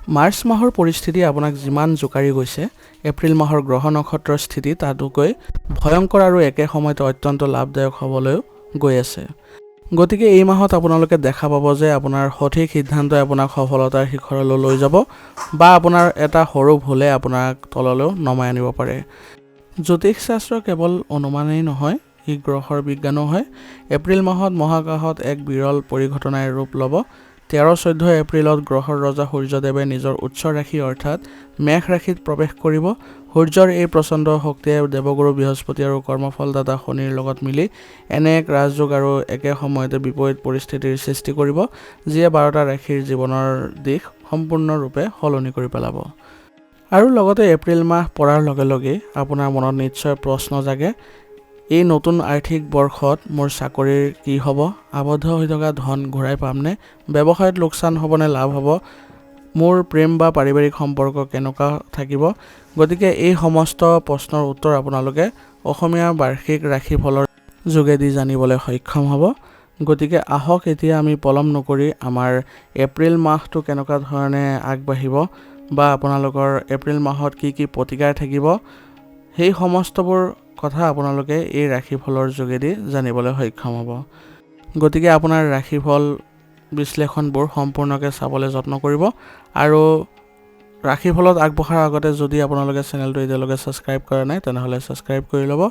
March মাহৰ পৰিস্থিতি আপোনাক যিমান জোকাৰি গৈছে, এপ্ৰিল মাহৰ গ্ৰহ নক্ষত্ৰৰ স্থিতি তাতোকৈ ভয়ংকৰ আৰু একে সময়তে অত্যন্ত লাভদায়ক হ'বলৈ গৈ আছে। গতিকে এই মাহত আপোনালোকে দেখা পাব যে আপোনাৰ সঠিক সিদ্ধান্তই আপোনাক সফলতাৰ শিখৰলৈ লৈ যাব বা আপোনাৰ এটা সৰু ভুলে আপোনাক তললৈ নমাই আনিব পাৰে। জ্যোতিষশাস্ত্ৰ কেৱল অনুমানেই নহয়, ই গ্ৰহৰ বিজ্ঞানো হয়। এপ্ৰিল মাহত মহাকাশত এক বিৰল পৰিঘটনাই ৰূপ ল'ব। 13-14 এপ্ৰিলত গ্ৰহৰ ৰজা সূৰ্যদেৱে নিজৰ উচ্চ ৰাশি অৰ্থাৎ মেষ ৰাশিত প্ৰৱেশ কৰিব। সূৰ্যৰ এই প্ৰচণ্ড শক্তিয়ে দেৱগুৰু বৃহস্পতি আৰু কৰ্মফলদাতা শনিৰ লগত মিলি এনে এক ৰাজযোগ আৰু একে সময়তে বিপৰীত পৰিস্থিতিৰ সৃষ্টি কৰিব, যিয়ে 12টা ৰাশিৰ জীৱনৰ দিশ সম্পূৰ্ণৰূপে সলনি কৰি পেলাব। আৰু লগতে এপ্ৰিল মাহ পৰাৰ লগে লগে আপোনাৰ মনত নিশ্চয় প্ৰশ্ন জাগে, এই নতুন আৰ্থিক বৰ্ষত মোৰ চাকৰিৰ কি হ'ব? আবদ্ধ হৈ থকা ধন ঘূৰাই পামনে? ব্যৱসায়ত লোকচান হ'বনে লাভ হ'ব? মোৰ প্ৰেম বা পাৰিবাৰিক সম্পৰ্ক কেনেকুৱা থাকিব? গতিকে এই সমস্ত প্ৰশ্নৰ উত্তৰ আপোনালোকে অসমীয়া বাৰ্ষিক ৰাশিফলৰ যোগেদি জানিবলৈ সক্ষম হ'ব। গতিকে আহক এতিয়া আমি পলম নকৰি আমাৰ এপ্ৰিল মাহটো কেনেকুৱা ধৰণে আগবাঢ়িব বা আপোনালোকৰ এপ্ৰিল মাহত কি কি প্ৰতিকাৰ থাকিব, সেই সমস্তবোৰ কথা আপোনালোকে এই ৰাশিফলৰ যোগেদি জানিবলৈ সক্ষম হ'ব। গতিকে আপোনাৰ ৰাশিফল বিশ্লেষণবোৰ সম্পূৰ্ণকৈ চাবলৈ যত্ন কৰিব আৰু ৰাশিফলত আগবঢ়াৰ আগতে যদি আপোনালোকে চেনেলটো এতিয়ালৈকে ছাবস্ক্ৰাইব কৰা নাই তেনেহ'লে ছাবস্ক্ৰাইব কৰি ল'ব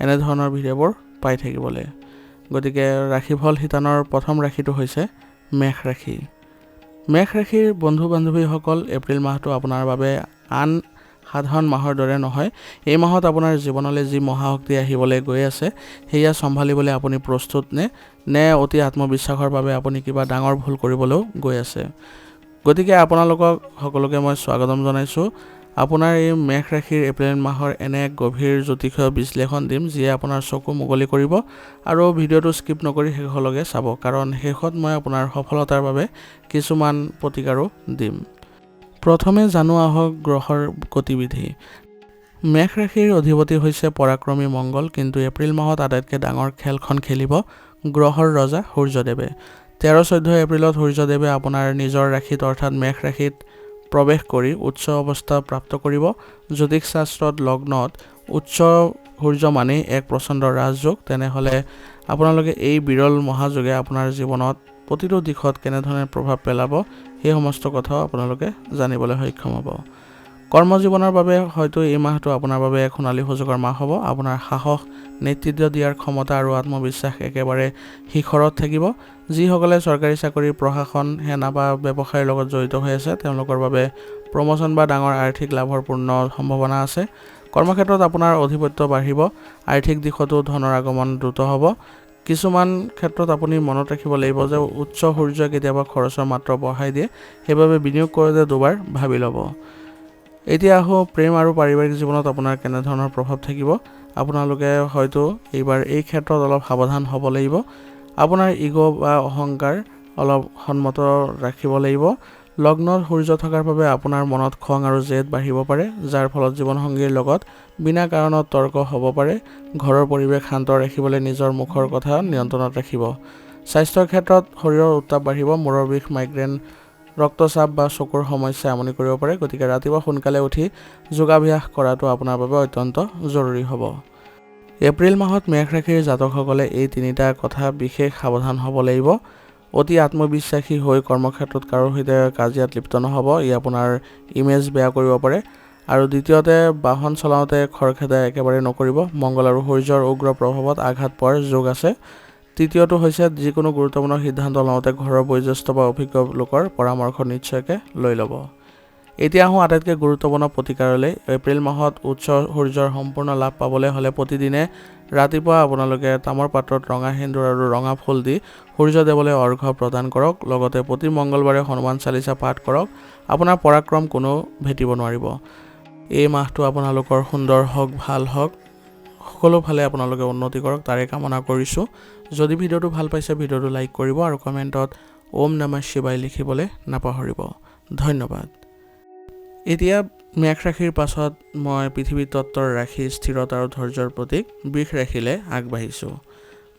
এনেধৰণৰ ভিডিঅ'বোৰ পাই থাকিবলৈ। গতিকে ৰাশিফল শিতানৰ প্ৰথম ৰাশিটো হৈছে মেষ ৰাশি। মেষ ৰাশিৰ বন্ধু বান্ধৱীসকল, এপ্ৰিল মাহটো আপোনাৰ বাবে আন সাধাৰণ মাহৰ দৰে নহয়। এই মাহত আপোনাৰ জীৱনলৈ যি মহাশক্তি আহিবলৈ গৈ আছে সেয়া চম্ভালিবলৈ আপুনি প্ৰস্তুত নে অতি আত্মবিশ্বাসৰ বাবে আপুনি কিবা ডাঙৰ ভুল কৰিবলৈও গৈ আছে। গতিকে আপোনালোকক সকলোকে মই স্বাগতম জনাইছোঁ। আপোনাৰ এই মেষ ৰাশিৰ এপ্ৰিল মাহৰ এনে এক গভীৰ জ্যোতিষীয় বিশ্লেষণ দিম যিয়ে আপোনাৰ চকু মুকলি কৰিব আৰু ভিডিঅ'টো স্কিপ নকৰি শেষলৈকে চাব, কাৰণ শেষত মই আপোনাৰ সফলতাৰ বাবে কিছুমান প্ৰতিকাৰো দিম। প্ৰথমে জানো আহক গ্ৰহৰ গতিবিধি। মেষ ৰাশিৰ অধিপতি হৈছে পৰাক্ৰমী মংগল, কিন্তু এপ্ৰিল মাহত আটাইতকৈ ডাঙৰ খেলখন খেলিব গ্ৰহৰ ৰজা সূৰ্যদেৱে। 13-14 এপ্ৰিলত সূৰ্যদেৱে আপোনাৰ নিজৰ ৰাশিত অৰ্থাৎ মেষ ৰাশিত প্ৰৱেশ কৰি উচ্চ অৱস্থা প্ৰাপ্ত কৰিব। জ্যোতিষশাস্ত্ৰত লগ্নত উচ্চ সূৰ্য মানেই এক প্ৰচণ্ড ৰাজযোগ। তেনেহ'লে আপোনালোকে এই বিৰল মহাযোগে আপোনাৰ জীৱনত প্ৰতিটো দিশত কেনেধৰণে প্ৰভাৱ পেলাব সেই সমস্ত কথাও আপোনালোকে জানিবলৈ সক্ষম হ'ব। কৰ্মজীৱনৰ বাবে হয়তো এই মাহটো আপোনাৰ বাবে এক সোণালী সুযোগৰ মাহ হ'ব। আপোনাৰ সাহস, নেতৃত্ব দিয়াৰ ক্ষমতা আৰু আত্মবিশ্বাস একেবাৰে শিখৰত থাকিব। যিসকলে চৰকাৰী চাকৰি, প্ৰশাসন, সেনা বা ব্যৱসায়ৰ লগত জড়িত হৈ আছে তেওঁলোকৰ বাবে প্ৰমোচন বা ডাঙৰ আৰ্থিক লাভৰ পূৰ্ণ সম্ভাৱনা আছে। কৰ্মক্ষেত্ৰত আপোনাৰ আধিপত্য বাঢ়িব। আৰ্থিক দিশতো ধনৰ আগমন দ্ৰুত হ'ব। কিছুমান ক্ষেত্ৰত আপুনি মনত ৰাখিব লাগিব যে উচ্চ সূৰ্যই কেতিয়াবা খৰচৰ মাত্ৰা বঢ়াই দিয়ে, সেইবাবে বিনিয়োগ কৰোঁতে দুবাৰ ভাবি ল'ব। এতিয়া আহোঁ প্ৰেম আৰু পাৰিবাৰিক জীৱনত আপোনাৰ কেনেধৰণৰ প্ৰভাৱ থাকিব। আপোনালোকে হয়তো এইবাৰ এই ক্ষেত্ৰত অলপ সাৱধান হ'ব লাগিব। আপোনাৰ ইগ' বা অহংকাৰ অলপ সন্মত ৰাখিব লাগিব। লগ্নত সূৰ্য থকাৰ বাবে আপোনাৰ মনত খং আৰু জেদ বাঢ়িব পাৰে, যাৰ ফলত জীৱনসংগীৰ লগত বিনা কাৰণত তৰ্ক হ'ব পাৰে। ঘৰৰ পৰিৱেশ শান্ত ৰাখিবলৈ নিজৰ মুখৰ কথা নিয়ন্ত্ৰণত ৰাখিব। স্বাস্থ্যৰ ক্ষেত্ৰত শৰীৰৰ উত্তাপ বাঢ়িব। মূৰৰ বিষ, মাইগ্ৰেন, ৰক্তচাপ বা চকুৰ সমস্যাই আমনি কৰিব পাৰে। গতিকে ৰাতিপুৱা সোনকালে উঠি যোগাভ্যাস কৰাটো আপোনাৰ বাবে অত্যন্ত জৰুৰী হ'ব। এপ্ৰিল মাহত মেষ ৰাশিৰ জাতকসকলে এই তিনিটা কথা বিশেষ সাৱধান হ'ব লাগিব। অতি আত্মবিশ্বাসী হৈ কৰ্মক্ষেত্ৰত কাৰোৰ সৈতে কাজিয়াত লিপ্ত নহ'ব, ই আপোনাৰ ইমেজ বেয়া কৰিব পাৰে। আৰু দ্বিতীয়তে, বাহন চলাওঁতে খৰখেদা একেবাৰে নকৰিব। মংগল আৰু সূৰ্যৰ উগ্ৰ প্ৰভাৱত আঘাত পোৱাৰ যোগ আছে। তৃতীয়টো হৈছে যিকোনো গুৰুত্বপূৰ্ণ সিদ্ধান্ত লওঁতে ঘৰৰ বয়োজ্যেষ্ঠ বা অভিজ্ঞ লোকৰ পৰামৰ্শ নিশ্চয়কৈ লৈ ল'ব। এতিয়া আহোঁ আটাইতকৈ গুৰুত্বপূৰ্ণ প্ৰতিকাৰলৈ। এপ্ৰিল মাহত উচ্চ সূৰ্যৰ সম্পূৰ্ণ লাভ পাবলৈ হ'লে প্ৰতিদিনে ৰাতিপুৱা আপোনালোকে তামৰ পাত্ৰত ৰঙা সেন্দুৰ আৰু ৰঙা ফুল দি সূৰ্যদেৱলৈ অৰ্ঘ্য প্ৰদান কৰক। লগতে প্ৰতি মংগলবাৰে হনুমান চালিচা পাঠ কৰক। আপোনাৰ পৰাক্ৰম কোনো ভেটিব নোৱাৰিব। এই মাহটো আপোনালোকৰ সুন্দৰ হওক, ভাল হওক, সকলো ফালে আপোনালোকে উন্নতি কৰক তাৰে কামনা কৰিছোঁ। যদি ভিডিঅ'টো ভাল পাইছে ভিডিঅ'টো লাইক কৰিব আৰু কমেণ্টত ওম নমঃ শিৱায় লিখিবলৈ নাপাহৰিব। ধন্যবাদ। এতিয়া মেষ ৰাশিৰ পাছত মই পৃথিৱী তত্ত্বৰ ৰাশি স্থিৰতা আৰু ধৈৰ্যৰ প্ৰতীক বৃষ ৰাশিলৈ আগবাঢ়িছোঁ।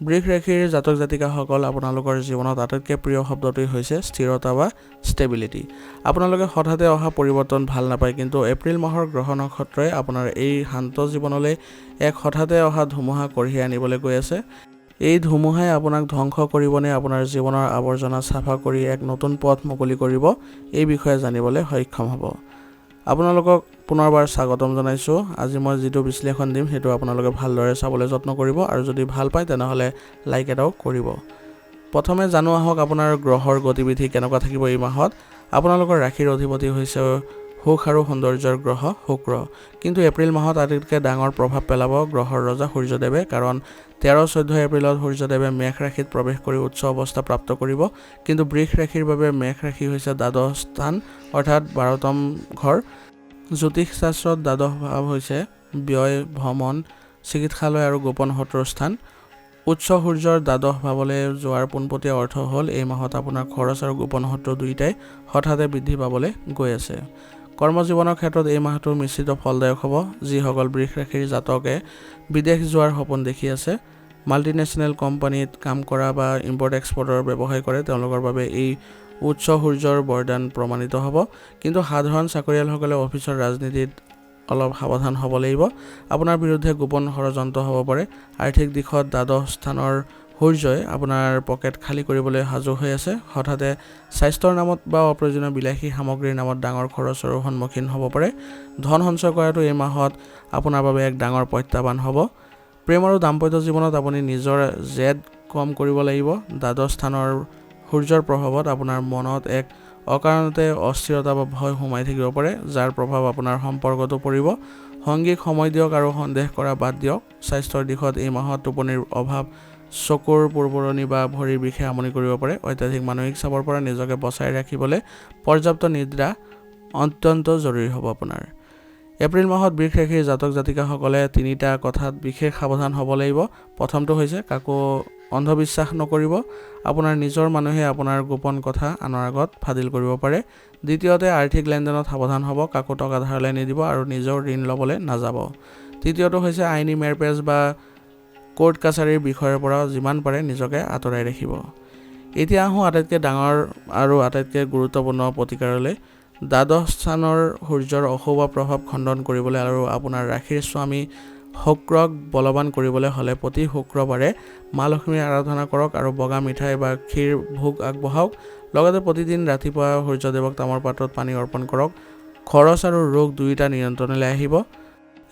বৃষ ৰাশিৰ জাতক জাতিকাসকল আপোনালোকৰ জীৱনত আটাইতকৈ প্ৰিয় শব্দটোৱেই হৈছে স্থিৰতা বা ষ্টেবিলিটি। আপোনালোকে হঠাতে অহা পৰিৱৰ্তন ভাল নাপায়, কিন্তু এপ্ৰিল মাহৰ গ্ৰহ নক্ষত্ৰই আপোনাৰ এই শান্ত জীৱনলৈ এক হঠাতে অহা ধুমুহা কঢ়িয়াই আনিবলৈ গৈ আছে। এই ধুমুহাই আপোনাক ধ্বংস কৰিবনে আপোনাৰ জীৱনৰ আৱৰ্জনা চাফা কৰি এক নতুন পথ মুকলি কৰিব, এই বিষয়ে জানিবলৈ সক্ষম হ'ব। আপোনালোকক পুনৰবাৰ স্বাগতম জনাইছোঁ। আজি মই যিটো বিশ্লেষণ দিম সেইটো আপোনালোকে ভালদৰে চাবলৈ যত্ন কৰিব আৰু যদি ভাল পায় তেনেহ'লে লাইক এটাও কৰিব। প্ৰথমে জানো আহক আপোনাৰ গ্ৰহৰ গতিবিধি কেনেকুৱা থাকিব এই মাহত। আপোনালোকৰ ৰাশিৰ অধিপতি হৈছে সুখ আৰু সৌন্দৰ্যৰ গ্ৰহ শুক্ৰ, কিন্তু এপ্ৰিল মাহত আটাইতকৈ ডাঙৰ প্ৰভাৱ পেলাব গ্ৰহৰ ৰজা সূৰ্যদেৱে, কাৰণ 13-14 এপ্ৰিলত সূৰ্যদেৱে মেষ ৰাশিত প্ৰৱেশ কৰি উচ্চ অৱস্থা প্ৰাপ্ত কৰিব। কিন্তু বৃষ ৰাশিৰ বাবে মেষ ৰাশি হৈছে দ্বাদশ স্থান অৰ্থাৎ 12তম ঘৰ। জ্যোতিষ শাস্ত্ৰত দ্বাদশ ভাৱ হৈছে ব্যয়, ভ্ৰমণ, চিকিৎসালয় আৰু গোপন শত্ৰুৰ স্থান। উচ্চ সূৰ্যৰ দ্বাদশ ভাৱলৈ যোৱাৰ পোনপটীয়া অৰ্থ হ'ল এই মাহত আপোনাৰ খৰচ আৰু গোপন শত্ৰু দুয়োটাই হঠাতে বৃদ্ধি পাবলৈ গৈ আছে। কৰ্মজীৱনৰ ক্ষেত্ৰত এই মাহটো মিশ্ৰিত ফলদায়ক হ'ব। যিসকল বৃষ ৰাশিৰ জাতকে বিদেশ যোৱাৰ সপোন দেখি আছে, মাল্টিনেশ্যনেল কোম্পানীত কাম কৰা বা ইম্পৰ্ট এক্সপৰ্টৰ ব্যৱসায় কৰে, তেওঁলোকৰ বাবে এই উচ্চ সূৰ্যৰ বৰদান প্ৰমাণিত হ'ব। কিন্তু সাধাৰণ চাকৰিয়ালসকলে অফিচৰ ৰাজনীতিত অলপ সাৱধান হ'ব লাগিব। আপোনাৰ বিৰুদ্ধে গোপন ষড়যন্ত্ৰ হ'ব পাৰে। আৰ্থিক দিশত দ্বাদশ স্থানৰ সূৰ্যই আপোনাৰ পকেট খালী কৰিবলৈ সাজু হৈ আছে। হঠাতে স্বাস্থ্যৰ নামত বা অপ্ৰয়োজনীয় বিলাসী সামগ্ৰীৰ নামত ডাঙৰ খৰচৰো সন্মুখীন হ'ব পাৰে। ধন সঞ্চয় কৰাটো এই মাহত আপোনাৰ বাবে এক ডাঙৰ প্ৰত্যাহ্বান হ'ব। প্ৰেম আৰু দাম্পত্য জীৱনত আপুনি নিজৰ জেদ কম কৰিব লাগিব। দ্বাদশ স্থানৰ সূৰ্যৰ প্ৰভাৱত আপোনাৰ মনত এক অকাৰণতে অস্থিৰতা বা ভয় সোমাই থাকিব পাৰে, যাৰ প্ৰভাৱ আপোনাৰ সম্পৰ্কতো পৰিব। সংগীক সময় দিয়ক আৰু সন্দেহ কৰা বাদ দিয়ক। স্বাস্থ্যৰ দিশত এই মাহত টোপনিৰ অভাৱ, চকুৰ পোৰপৰণি বা ভৰিৰ বিষে আমনি কৰিব পাৰে। অত্যাধিক মানসিক চাপৰ পৰা নিজকে বচাই ৰাখিবলৈ পৰ্যাপ্ত নিদ্ৰা অত্যন্ত জৰুৰী হ'ব আপোনাৰ। এপ্ৰিল মাহত বৃষ ৰাশিৰ জাতক জাতিকাসকলে 3টা কথাত বিশেষ সাৱধান হ'ব লাগিব। প্ৰথমটো হৈছে কাকো অন্ধবিশ্বাস নকৰিব। আপোনাৰ নিজৰ মানুহে আপোনাৰ গোপন কথা আনৰ আগত ফাদিল কৰিব পাৰে। দ্বিতীয়তে আৰ্থিক লেনদেনত সাৱধান হ'ব, কাকো টকা ধাৰলৈ নিদিব আৰু নিজৰ ঋণ ল'বলৈ নাযাব। তৃতীয়টো হৈছে আইনী মেৰপেজ বা কোৰ্ট কাছাৰীৰ বিষয়ৰ পৰা যিমান পাৰে নিজকে আঁতৰাই ৰাখিব। এতিয়া আহোঁ আটাইতকৈ ডাঙৰ আৰু আটাইতকৈ গুৰুত্বপূৰ্ণ প্ৰতিকাৰলৈ। দ্বাদশ স্থানৰ সূৰ্যৰ অশুভ প্ৰভাৱ খণ্ডন কৰিবলৈ আৰু আপোনাৰ ৰাশিৰ স্বামী শুক্ৰক বলৱান কৰিবলৈ হ'লে প্ৰতি শুক্ৰবাৰে মা লক্ষ্মীৰ আৰাধনা কৰক আৰু বগা মিঠাই বা ক্ষীৰ ভোগ আগবঢ়াওক। লগতে প্ৰতিদিন ৰাতিপুৱা সূৰ্যদেৱক তামৰ পাত্ৰত পানী অৰ্পণ কৰক। খৰচ আৰু ৰোগ দুয়োটা নিয়ন্ত্ৰণলৈ আহিব।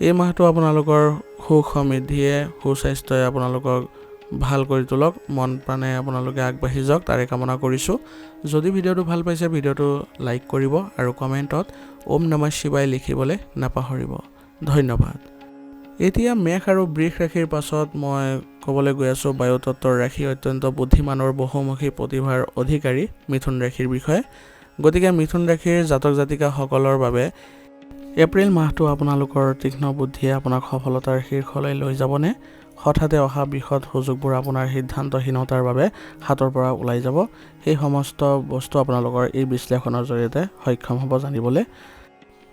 এই মাহটো আপোনালোকৰ সুখ সমৃদ্ধিয়ে, সুস্বাস্থ্যই আপোনালোকক ভাল কৰি তোলক। মন প্ৰাণে আপোনালোকে আগবাঢ়ি যাওক, তাৰে কামনা কৰিছোঁ। যদি ভিডিঅ'টো ভাল পাইছে ভিডিঅ'টো লাইক কৰিব আৰু কমেণ্টত ওম নমঃ শিৱায় লিখিবলৈ নাপাহৰিব। ধন্যবাদ। এতিয়া মেষ আৰু বৃষ ৰাশিৰ পাছত মই ক'বলৈ গৈ আছোঁ বায়ুতত্ত্বৰ ৰাশি, অত্যন্ত বুদ্ধিমান আৰু বহুমুখী প্ৰতিভাৰ অধিকাৰী মিথুন ৰাশিৰ বিষয়ে। গতিকে মিথুন ৰাশিৰ জাতক জাতিকাসকলৰ বাবে এপ্ৰিল মাহটো আপোনালোকৰ তীক্ষ্ণ বুদ্ধিয়ে আপোনাক সফলতাৰ শীৰ্ষলৈ লৈ যাবনে? হঠাতে অহা বিশদ সুযোগবোৰ আপোনাৰ সিদ্ধান্তহীনতাৰ বাবে হাতৰ পৰা ওলাই যাব। সেই সমস্ত বস্তু আপোনালোকৰ এই বিশ্লেষণৰ জৰিয়তে সক্ষম হ'ব জানিবলৈ।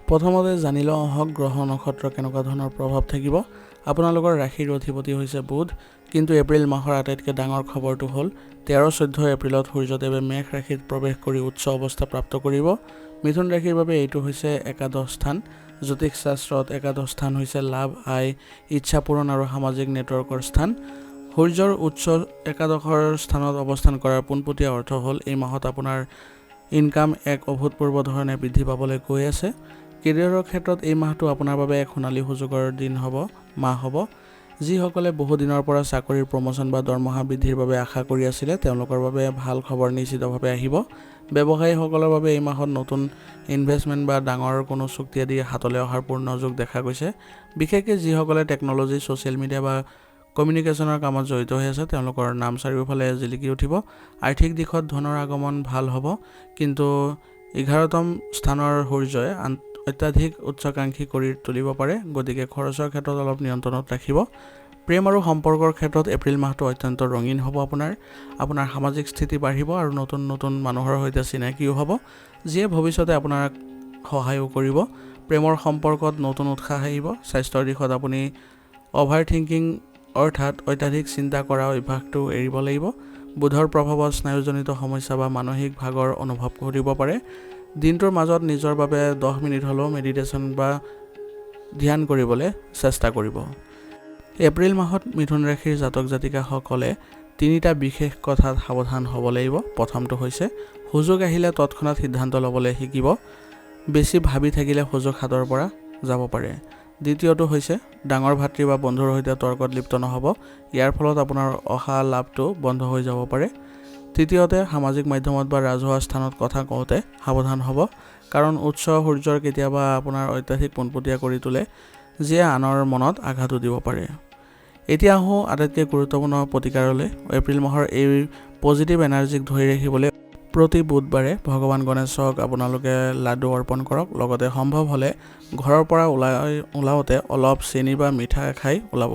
প্ৰথমতে জানি লওঁ আহক গ্ৰহ নক্ষত্ৰ কেনেকুৱা ধৰণৰ প্ৰভাৱ থাকিব। আপোনালোকৰ ৰাশিৰ অধিপতি হৈছে বুধ, কিন্তু এপ্ৰিল মাহৰ আটাইতকৈ ডাঙৰ খবৰটো হ'ল 13-14 এপ্ৰিলত সূৰ্যদেৱে মেষ ৰাশিত প্ৰৱেশ কৰি উচ্চ অৱস্থা প্ৰাপ্ত কৰিব। মিথুন ৰাশিৰ বাবে এইটো হৈছে একাদশ স্থান। জ্যোতিষ শাস্ত্ৰত একাদশ স্থান হৈছে লাভ, আয়, ইচ্ছা পূৰণ আৰু সামাজিক নেটৱৰ্কৰ স্থান। সূৰ্যৰ উচ্চ একাদশৰ স্থানত অৱস্থান কৰাৰ পোনপটীয়া অৰ্থ হ'ল এই মাহত আপোনাৰ ইনকাম এক অভূতপূৰ্ব ধৰণে বৃদ্ধি পাবলৈ গৈ আছে। কেৰিয়াৰৰ ক্ষেত্ৰত এই মাহটো আপোনাৰ বাবে এক সোণালী সুযোগৰ মাহ হ'ব। যিসকলে বহুদিনৰ পৰা চাকৰিৰ প্ৰমোচন বা দৰমহা বৃদ্ধিৰ বাবে আশা কৰি আছিলে, তেওঁলোকৰ বাবে ভাল খবৰ নিশ্চিতভাৱে আহিব। ব্যৱসায়ীসকলৰ বাবে এই মাহত নতুন ইনভেষ্টমেণ্ট বা ডাঙৰ কোনো চুক্তি আদি হাতলৈ অহাৰ পূৰ্ণ যোগ দেখা গৈছে। বিশেষকৈ যিসকলে টেকন'লজি, ছ'চিয়েল মিডিয়া বা কমিউনিকেশ্যনৰ কামত জড়িত হৈ আছে, তেওঁলোকৰ নাম চাৰিওফালে জিলিকি উঠিব। আৰ্থিক দিশত ধনৰ আগমন ভাল হ'ব, কিন্তু 11তম স্থানৰ সূৰ্যই অত্যাধিক উচ্চাকাংক্ষী কৰি তুলিব পাৰে। গতিকে খৰচৰ ক্ষেত্ৰত অলপ নিয়ন্ত্ৰণত ৰাখিব। প্ৰেম আৰু সম্পৰ্কৰ ক্ষেত্ৰত এপ্ৰিল মাহটো অত্যন্ত ৰঙীন হ'ব। আপোনাৰ সামাজিক স্থিতি বাঢ়িব আৰু নতুন নতুন মানুহৰ সৈতে চিনাকিও হ'ব, যিয়ে ভৱিষ্যতে আপোনাক সহায়ো কৰিব। প্ৰেমৰ সম্পৰ্কত নতুন উৎসাহ আহিব। স্বাস্থ্যৰ দিশত আপুনি অভাৰ থিংকিং অৰ্থাৎ অত্যাধিক চিন্তা কৰা অভ্যাসটো এৰিব লাগিব। বুধৰ প্ৰভাৱত স্নায়ুজনিত সমস্যা বা মানসিক ভাগৰ অনুভৱ কৰিব পাৰে। দিনটোৰ মাজত নিজৰ বাবে 10 মিনিট হ'লেও মেডিটেশ্যন বা ধ্যান কৰিবলৈ চেষ্টা কৰিব। এপ্ৰিল মাহত মিথুন ৰাশিৰ জাতক জাতিকাসকলে 3টা বিশেষ কথাত সাৱধান হ'ব লাগিব। প্ৰথমটো হৈছে সুযোগ আহিলে তৎক্ষণাত সিদ্ধান্ত ল'বলৈ শিকিব। বেছি ভাবি থাকিলে সুযোগ হাতৰ পৰা যাব পাৰে। দ্বিতীয়টো হৈছে ডাঙৰ ভাতৃ বা বন্ধুৰ সৈতে তৰ্কত লিপ্ত নহ'ব। ইয়াৰ ফলত আপোনাৰ অহা লাভটো বন্ধ হৈ যাব পাৰে। তৃতীয়তে সামাজিক মাধ্যমত বা ৰাজহুৱা স্থানত কথা কওঁতে সাৱধান হ'ব, কাৰণ উচ্চ সূৰ্যৰ কেতিয়াবা আপোনাৰ অত্যাধিক পোনপটীয়া কৰি তোলে, যিয়ে আনৰ মনত আঘাতো দিব পাৰে। এতিয়া আহোঁ আটাইতকৈ গুৰুত্বপূৰ্ণ প্ৰতিকাৰলৈ। এপ্ৰিল মাহৰ এই পজিটিভ এনাৰ্জিক ধৰি ৰাখিবলৈ প্ৰতি বুধবাৰে ভগৱান গণেশক আপোনালোকে লাডু অৰ্পণ কৰক। লগতে সম্ভৱ হ'লে ঘৰৰ পৰা ওলাওঁতে অলপ চেনি বা মিঠা খাই ওলাব।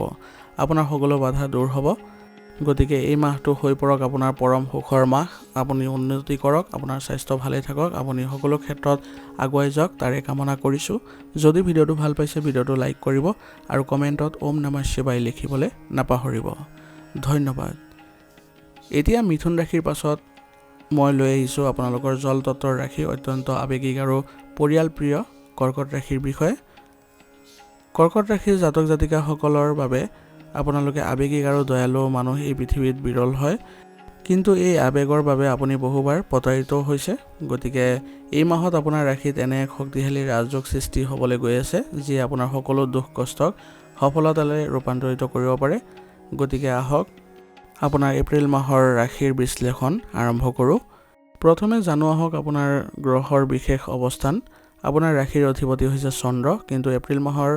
আপোনাৰ সকলো বাধা দূৰ হ'ব। গতিকে এই মাহটো হৈ পৰক আপোনাৰ পৰম সুখৰ মাহ। আপুনি উন্নতি কৰক, আপোনাৰ স্বাস্থ্য ভালে থাকক, আপুনি সকলো ক্ষেত্ৰত আগুৱাই যাওক, তাৰে কামনা কৰিছোঁ। যদি ভিডিঅ'টো ভাল পাইছে ভিডিঅ'টো লাইক কৰিব আৰু কমেণ্টত ওম নমঃ শিৱায় লিখিবলৈ নাপাহৰিব। ধন্যবাদ। এতিয়া মিথুন ৰাশিৰ পাছত মই লৈ আহিছোঁ আপোনালোকৰ জল তত্ত্বৰ ৰাশি, অত্যন্ত আৱেগিক আৰু পৰিয়াল প্ৰিয় কৰ্কট ৰাশিৰ বিষয়ে। কৰ্কট ৰাশিৰ জাতক জাতিকাসকলৰ বাবে আপোনালোকে আৱেগিক আৰু দয়ালু মানুহ এই পৃথিৱীত বিৰল হয়, কিন্তু এই আৱেগৰ বাবে আপুনি বহুবাৰ প্ৰতাৰিত হৈছে। গতিকে এই মাহত আপোনাৰ ৰাশিত এনে এক শক্তিশালী ৰাজযোগ সৃষ্টি হ'বলৈ গৈ আছে, যিয়ে আপোনাৰ সকলো দুখ কষ্টক সফলতালৈ ৰূপান্তৰিত কৰিব পাৰে। গতিকে আহক আপোনাৰ এপ্ৰিল মাহৰ ৰাশিৰ বিশ্লেষণ আৰম্ভ কৰোঁ। প্ৰথমে জানো আহক আপোনাৰ গ্ৰহৰ বিশেষ অৱস্থান। আপোনাৰ ৰাশিৰ অধিপতি হৈছে চন্দ্ৰ, কিন্তু এপ্ৰিল মাহৰ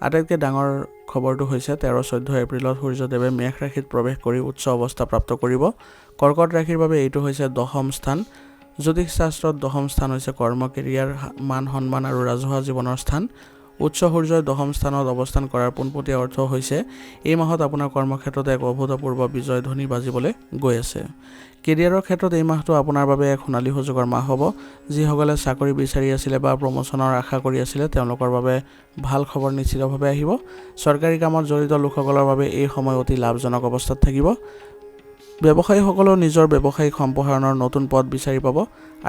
আটাইতকৈ ডাঙৰ খবৰটো হৈছে 13-14 এপ্ৰিলত সূৰ্যদেৱে মেষ ৰাশিত প্ৰৱেশ কৰি উচ্চ অৱস্থা প্ৰাপ্ত কৰিব। কৰ্কট ৰাশিৰ বাবে এইটো হৈছে 10ম স্থান। জ্যোতিষ শাস্ত্ৰত 10ম স্থান হৈছে কৰ্ম, কেৰিয়াৰ, মান সন্মান আৰু ৰাজহুৱা জীৱনৰ স্থান। উচ্চ সূৰ্যই 10ম স্থানত অৱস্থান কৰাৰ পোনপটীয়া অৰ্থ হৈছে এই মাহত আপোনাৰ কৰ্মক্ষেত্ৰত এক অভূতপূৰ্ব বিজয় ধ্বনি বাজিবলৈ গৈ আছে। কেৰিয়াৰৰ ক্ষেত্ৰত এই মাহটো আপোনাৰ বাবে এক সোণালী সুযোগৰ মাহ হ'ব। যিসকলে চাকৰি বিচাৰি আছিলে বা প্ৰমোচনৰ আশা কৰি আছিলে তেওঁলোকৰ বাবে ভাল খবৰ নিশ্চিতভাৱে আহিব। চৰকাৰী কামত জড়িত লোকসকলৰ বাবে এই সময় অতি লাভজনক অৱস্থাত থাকিব। ব্যৱসায়ীসকলেও নিজৰ ব্যৱসায়িক সম্প্ৰসাৰণৰ নতুন পথ বিচাৰি পাব।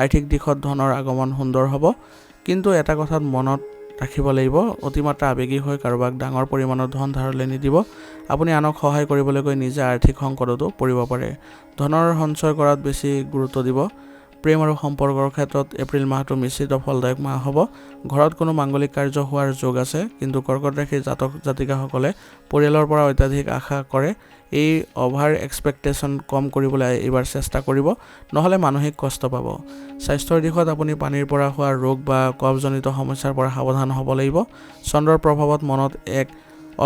আৰ্থিক দিশত ধনৰ আগমন সুন্দৰ হ'ব, কিন্তু এটা কথাত মনত ৰাখিব লাগিব, অতিমাত্ৰা আৱেগিক হৈ কাৰোবাক ডাঙৰ পৰিমাণৰ ধন ধাৰলৈ নিদিব। আপুনি আনক সহায় কৰিবলৈ গৈ নিজে আৰ্থিক সংকটতো পৰিব পাৰে। ধনৰ সঞ্চয় কৰাত বেছি গুৰুত্ব দিব। প্ৰেম আৰু সম্পৰ্কৰ ক্ষেত্ৰত এপ্ৰিল মাহটো মিশ্ৰিত ফলদায়ক মাহ হ'ব। ঘৰত কোনো মাংগলিক কাৰ্য হোৱাৰ যোগ আছে, কিন্তু কৰ্কট ৰাশিৰ জাতক জাতিকাসকলে পৰিয়ালৰ পৰা অত্যাধিক আশা কৰে। এই অভাৰ এক্সপেক্টেশ্যন কম কৰিবলৈ এইবাৰ চেষ্টা কৰিব, নহ'লে মানসিক কষ্ট পাব। স্বাস্থ্যৰ দিশত আপুনি পানীৰ পৰা হোৱা ৰোগ বা কফজনিত সমস্যাৰ পৰা সাৱধান হ'ব লাগিব। চন্দ্ৰৰ প্ৰভাৱত মনত এক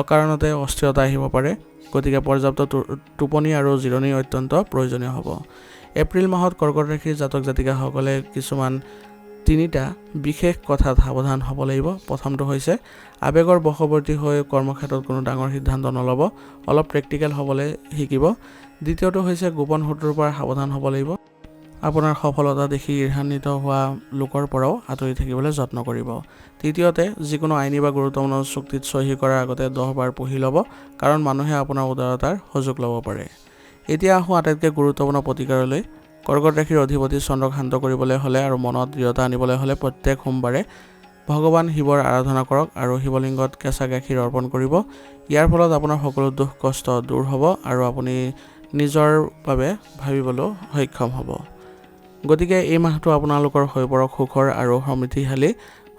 অকাৰণতে অস্থিৰতা আহিব পাৰে। গতিকে পৰ্যাপ্ত টোপনি আৰু জিৰণি অত্যন্ত প্ৰয়োজনীয় হ'ব। এপ্ৰিল মাহত কৰ্কট ৰাশিৰ জাতক জাতিকাসকলে কিছুমান 3টা বিশেষ কথাত সাৱধান হ'ব লাগিব। প্ৰথমটো হৈছে আৱেগৰ বশৱৰ্তী হৈ কৰ্মক্ষেত্ৰত কোনো ডাঙৰ সিদ্ধান্ত নল'ব, অলপ প্ৰেক্টিকেল হ'বলৈ শিকিব। দ্বিতীয়টো হৈছে গোপন শত্ৰুৰ পৰা সাৱধান হ'ব লাগিব। আপোনাৰ সফলতা দেখি ঈৰ্ষান্বিত হোৱা লোকৰ পৰাও আঁতৰি থাকিবলৈ যত্ন কৰিব। তৃতীয়তে যিকোনো আইনী বা গুৰুত্বপূৰ্ণ চুক্তিত চহী কৰাৰ আগতে 10 বাৰ পঢ়ি ল'ব, কাৰণ মানুহে আপোনাৰ উদাৰতাৰ সুযোগ ল'ব পাৰে। এতিয়া আহোঁ আটাইতকৈ গুৰুত্বপূৰ্ণ প্ৰতিকাৰলৈ। কৰ্কট ৰাশিৰ অধিপতি চন্দ্ৰক শান্ত কৰিবলৈ হ'লে আৰু মনত দৃঢ়তা আনিবলৈ হ'লে প্ৰত্যেক সোমবাৰে ভগৱান শিৱৰ আৰাধনা কৰক আৰু শিৱলিংগত কেঁচা গাখীৰ অৰ্পণ কৰিব। ইয়াৰ ফলত আপোনাৰ সকলো দুখ কষ্ট দূৰ হ'ব আৰু আপুনি নিজৰ বাবে ভাবিবলৈ সক্ষম হ'ব। গতিকে এই মাহটো আপোনালোকৰ হৈ পৰক সুখৰ আৰু সমৃদ্ধিশালী।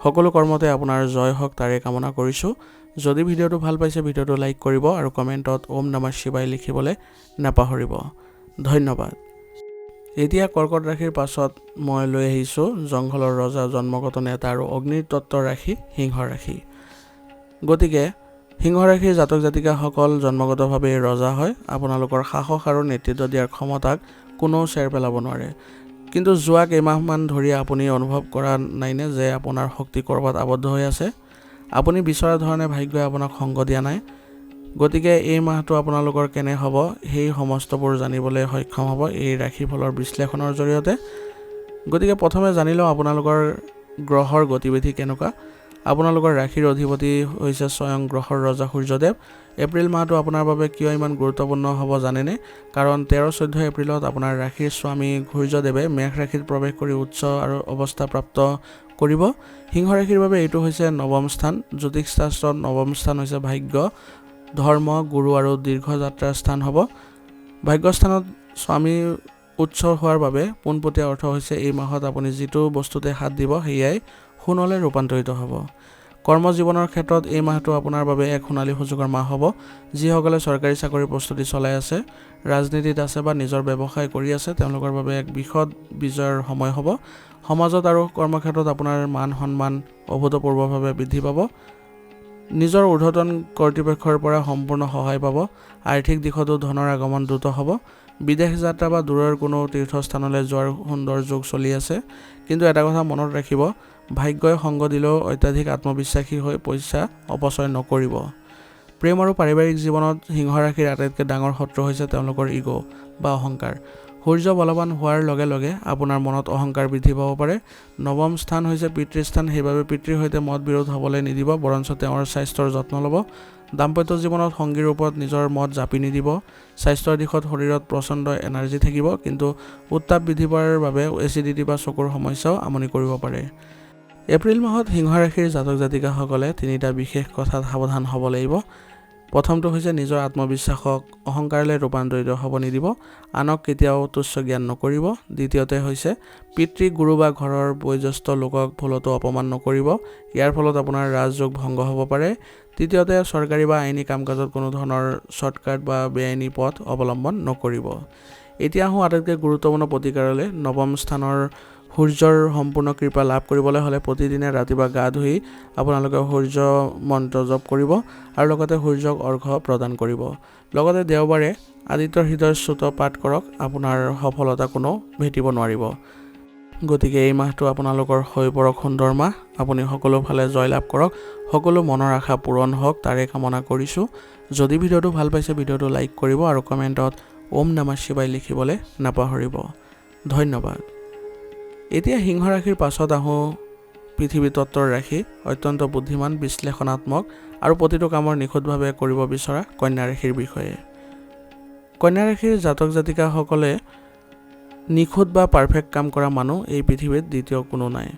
সকলো কৰ্মতে আপোনাৰ জয় হওক তাৰে কামনা কৰিছোঁ। যদি ভিডিঅ'টো ভাল পাইছে ভিডিঅ'টো লাইক কৰিব আৰু কমেণ্টত ওম নমঃ শিৱায় লিখিবলৈ নাপাহৰিব। ধন্যবাদ। এতিয়া কৰ্কট ৰাশিৰ পাছত মই লৈ আহিছোঁ জংঘলৰ ৰজা, জন্মগত নেতা আৰু অগ্নিৰ তত্ত্বৰ ৰাশি সিংহ ৰাশি। গতিকে সিংহ ৰাশিৰ জাতক জাতিকাসকল জন্মগতভাৱে ৰজা হয়। আপোনালোকৰ সাহস আৰু নেতৃত্ব দিয়াৰ ক্ষমতাক কোনেও চেৰ পেলাব নোৱাৰে। কিন্তু যোৱা কেইমাহমান ধৰি আপুনি অনুভৱ কৰা নাইনে যে আপোনাৰ শক্তি ক'ৰবাত আবদ্ধ হৈ আছে? আপুনি বিচৰা ধৰণে ভাগ্যই আপোনাক সংগ দিয়া নাই। গতিকে এই মাহটো আপোনালোকৰ কেনে হ'ব সেই সমস্তবোৰ জানিবলৈ সক্ষম হ'ব এই ৰাশিফলৰ বিশ্লেষণৰ জৰিয়তে। গতিকে প্ৰথমে জানি লওঁ আপোনালোকৰ গ্ৰহৰ গতিবিধি কেনেকুৱা। আপোনালোকৰ ৰাশিৰ অধিপতি হৈছে স্বয়ং গ্ৰহৰ ৰজা সূৰ্যদেৱ। এপ্ৰিল মাহটো আপোনাৰ বাবে কিয় ইমান গুৰুত্বপূৰ্ণ হ'ব জানেনে? কাৰণ 13-14 এপ্ৰিলত আপোনাৰ ৰাশিৰ স্বামী সূৰ্যদেৱে মেষ ৰাশিত প্ৰৱেশ কৰি উচ্চ আৰু অৱস্থা প্ৰাপ্ত কৰিব। সিংহ ৰাশিৰ বাবে এইটো হৈছে নৱম স্থান। জ্যোতিষ শাস্ত্ৰত নৱম স্থান হৈছে ভাগ্য, ধৰ্ম, গুৰু আৰু দীৰ্ঘ যাত্ৰাৰ স্থান হ'ব। ভাগ্যস্থানত স্বামী উচ্চ হোৱাৰ বাবে পোনপটীয়া অৰ্থ হৈছে এই মাহত আপুনি যিটো বস্তুতে হাত দিব সেয়াই সোণলৈ ৰূপান্তৰিত হ'ব। কৰ্মজীৱনৰ ক্ষেত্ৰত এই মাহটো আপোনাৰ বাবে এক সোণালী সুযোগৰ মাহ হ'ব। যিসকলে চৰকাৰী চাকৰিৰ প্ৰস্তুতি চলাই আছে, ৰাজনীতিত আছে বা নিজৰ ব্যৱসায় কৰি আছে, তেওঁলোকৰ বাবে এক বৃহৎ বিজয়ৰ সময় হ'ব। সমাজত আৰু কৰ্মক্ষেত্ৰত আপোনাৰ মান সন্মান অভূতপূৰ্বভাৱে বৃদ্ধি পাব। নিজৰ ঊৰ্ধ্বতন কৰ্তৃপক্ষৰ পৰা সম্পূৰ্ণ সহায় পাব। আৰ্থিক দিশতো ধনৰ আগমন দ্ৰুত হ'ব। বিদেশ যাত্ৰা বা দূৰৰ কোনো তীৰ্থস্থানলৈ যোৱাৰ সুন্দৰ যোগ চলি আছে। কিন্তু এটা কথা মনত ৰাখিব, ভাগ্যই সংগ দিলেও অত্যাধিক আত্মবিশ্বাসী হৈ পইচা অপচয় নকৰিব। প্ৰেম আৰু পাৰিবাৰিক জীৱনত সিংহ ৰাশিৰ আটাইতকৈ ডাঙৰ শত্ৰু হৈছে তেওঁলোকৰ ইগ' বা অহংকাৰ। সূৰ্য বলৱান হোৱাৰ লগে লগে আপোনাৰ মনত অহংকাৰ বৃদ্ধি পাব পাৰে। নৱম স্থান হৈছে পিতৃস্থান, সেইবাবে পিতৃৰ সৈতে মত বিৰোধ হ'বলৈ নিদিব, বৰঞ্চ তেওঁৰ স্বাস্থ্যৰ যত্ন ল'ব। দাম্পত্য জীৱনত সংগীৰ ওপৰত নিজৰ মত জাপি নিদিব। স্বাস্থ্যৰ দিশত শৰীৰত প্ৰচণ্ড এনাৰ্জি থাকিব, কিন্তু উত্তাপ বৃদ্ধি পোৱাৰ বাবে এচিডিটি বা চকুৰ সমস্যাও আমনি কৰিব পাৰে। এপ্ৰিল মাহত সিংহ ৰাশিৰ জাতক জাতিকাসকলে তিনিটা বিশেষ কথাত সাৱধান হ'ব লাগিব। প্ৰথমটো হৈছে নিজৰ আত্মবিশ্বাসক অহংকাৰলৈ ৰূপান্তৰিত হ'ব নিদিব। আনক কেতিয়াও তুচ্ছ জ্ঞান নকৰিব। দ্বিতীয়তে হৈছে পিতৃ, গুৰু বা ঘৰৰ বয়োজ্যেষ্ঠ লোকক ভুলতো অপমান নকৰিব। ইয়াৰ ফলত আপোনাৰ ৰাজযোগ ভংগ হ'ব পাৰে। তৃতীয়তে চৰকাৰী বা আইনী কাম কাজত কোনো ধৰণৰ শ্বৰ্টকাট বা বেআইনী পথ অৱলম্বন নকৰিব। এতিয়া আহোঁ আটাইতকৈ গুৰুত্বপূৰ্ণ প্ৰতিকাৰলৈ। নৱম স্থানৰ সূৰ্যৰ সম্পূৰ্ণ কৃপা লাভ কৰিবলৈ হ'লে প্ৰতিদিনে ৰাতিপুৱা গা ধুই আপোনালোকে সূৰ্য মন্ত্ৰ জপ কৰিব আৰু লগতে সূৰ্যক অৰ্ঘ্য প্ৰদান কৰিব। লগতে দেওবাৰে আদিত্য হৃদয় স্তোত্ৰ পাঠ কৰক। আপোনাৰ সফলতা কোনো ভেটিব নোৱাৰিব। গতিকে এই মাহটো আপোনালোকৰ হৈ পৰক সুন্দৰ মাহ। আপুনি সকলো ফালে জয়লাভ কৰক, সকলো মনৰ আশা পূৰণ হওক, তাৰে কামনা কৰিছোঁ। যদি ভিডিঅ'টো ভাল পাইছে ভিডিঅ'টো লাইক কৰিব আৰু কমেণ্টত ওম নমঃ শিৱায় লিখিবলৈ নাপাহৰিব। ধন্যবাদ। এতিয়া সিংহ ৰাশিৰ পাছত আহোঁ পৃথিৱী তত্ত্বৰ ৰাশি, অত্যন্ত বুদ্ধিমান, বিশ্লেষণাত্মক আৰু প্ৰতিটো কামৰ নিখুঁতভাৱে কৰিব বিচৰা কন্যা ৰাশিৰ বিষয়ে। কন্যা ৰাশিৰ জাতক জাতিকাসকলে নিখুঁত বা পাৰফেক্ট কাম কৰা মানুহ এই পৃথিৱীত দ্বিতীয় কোনো নাই।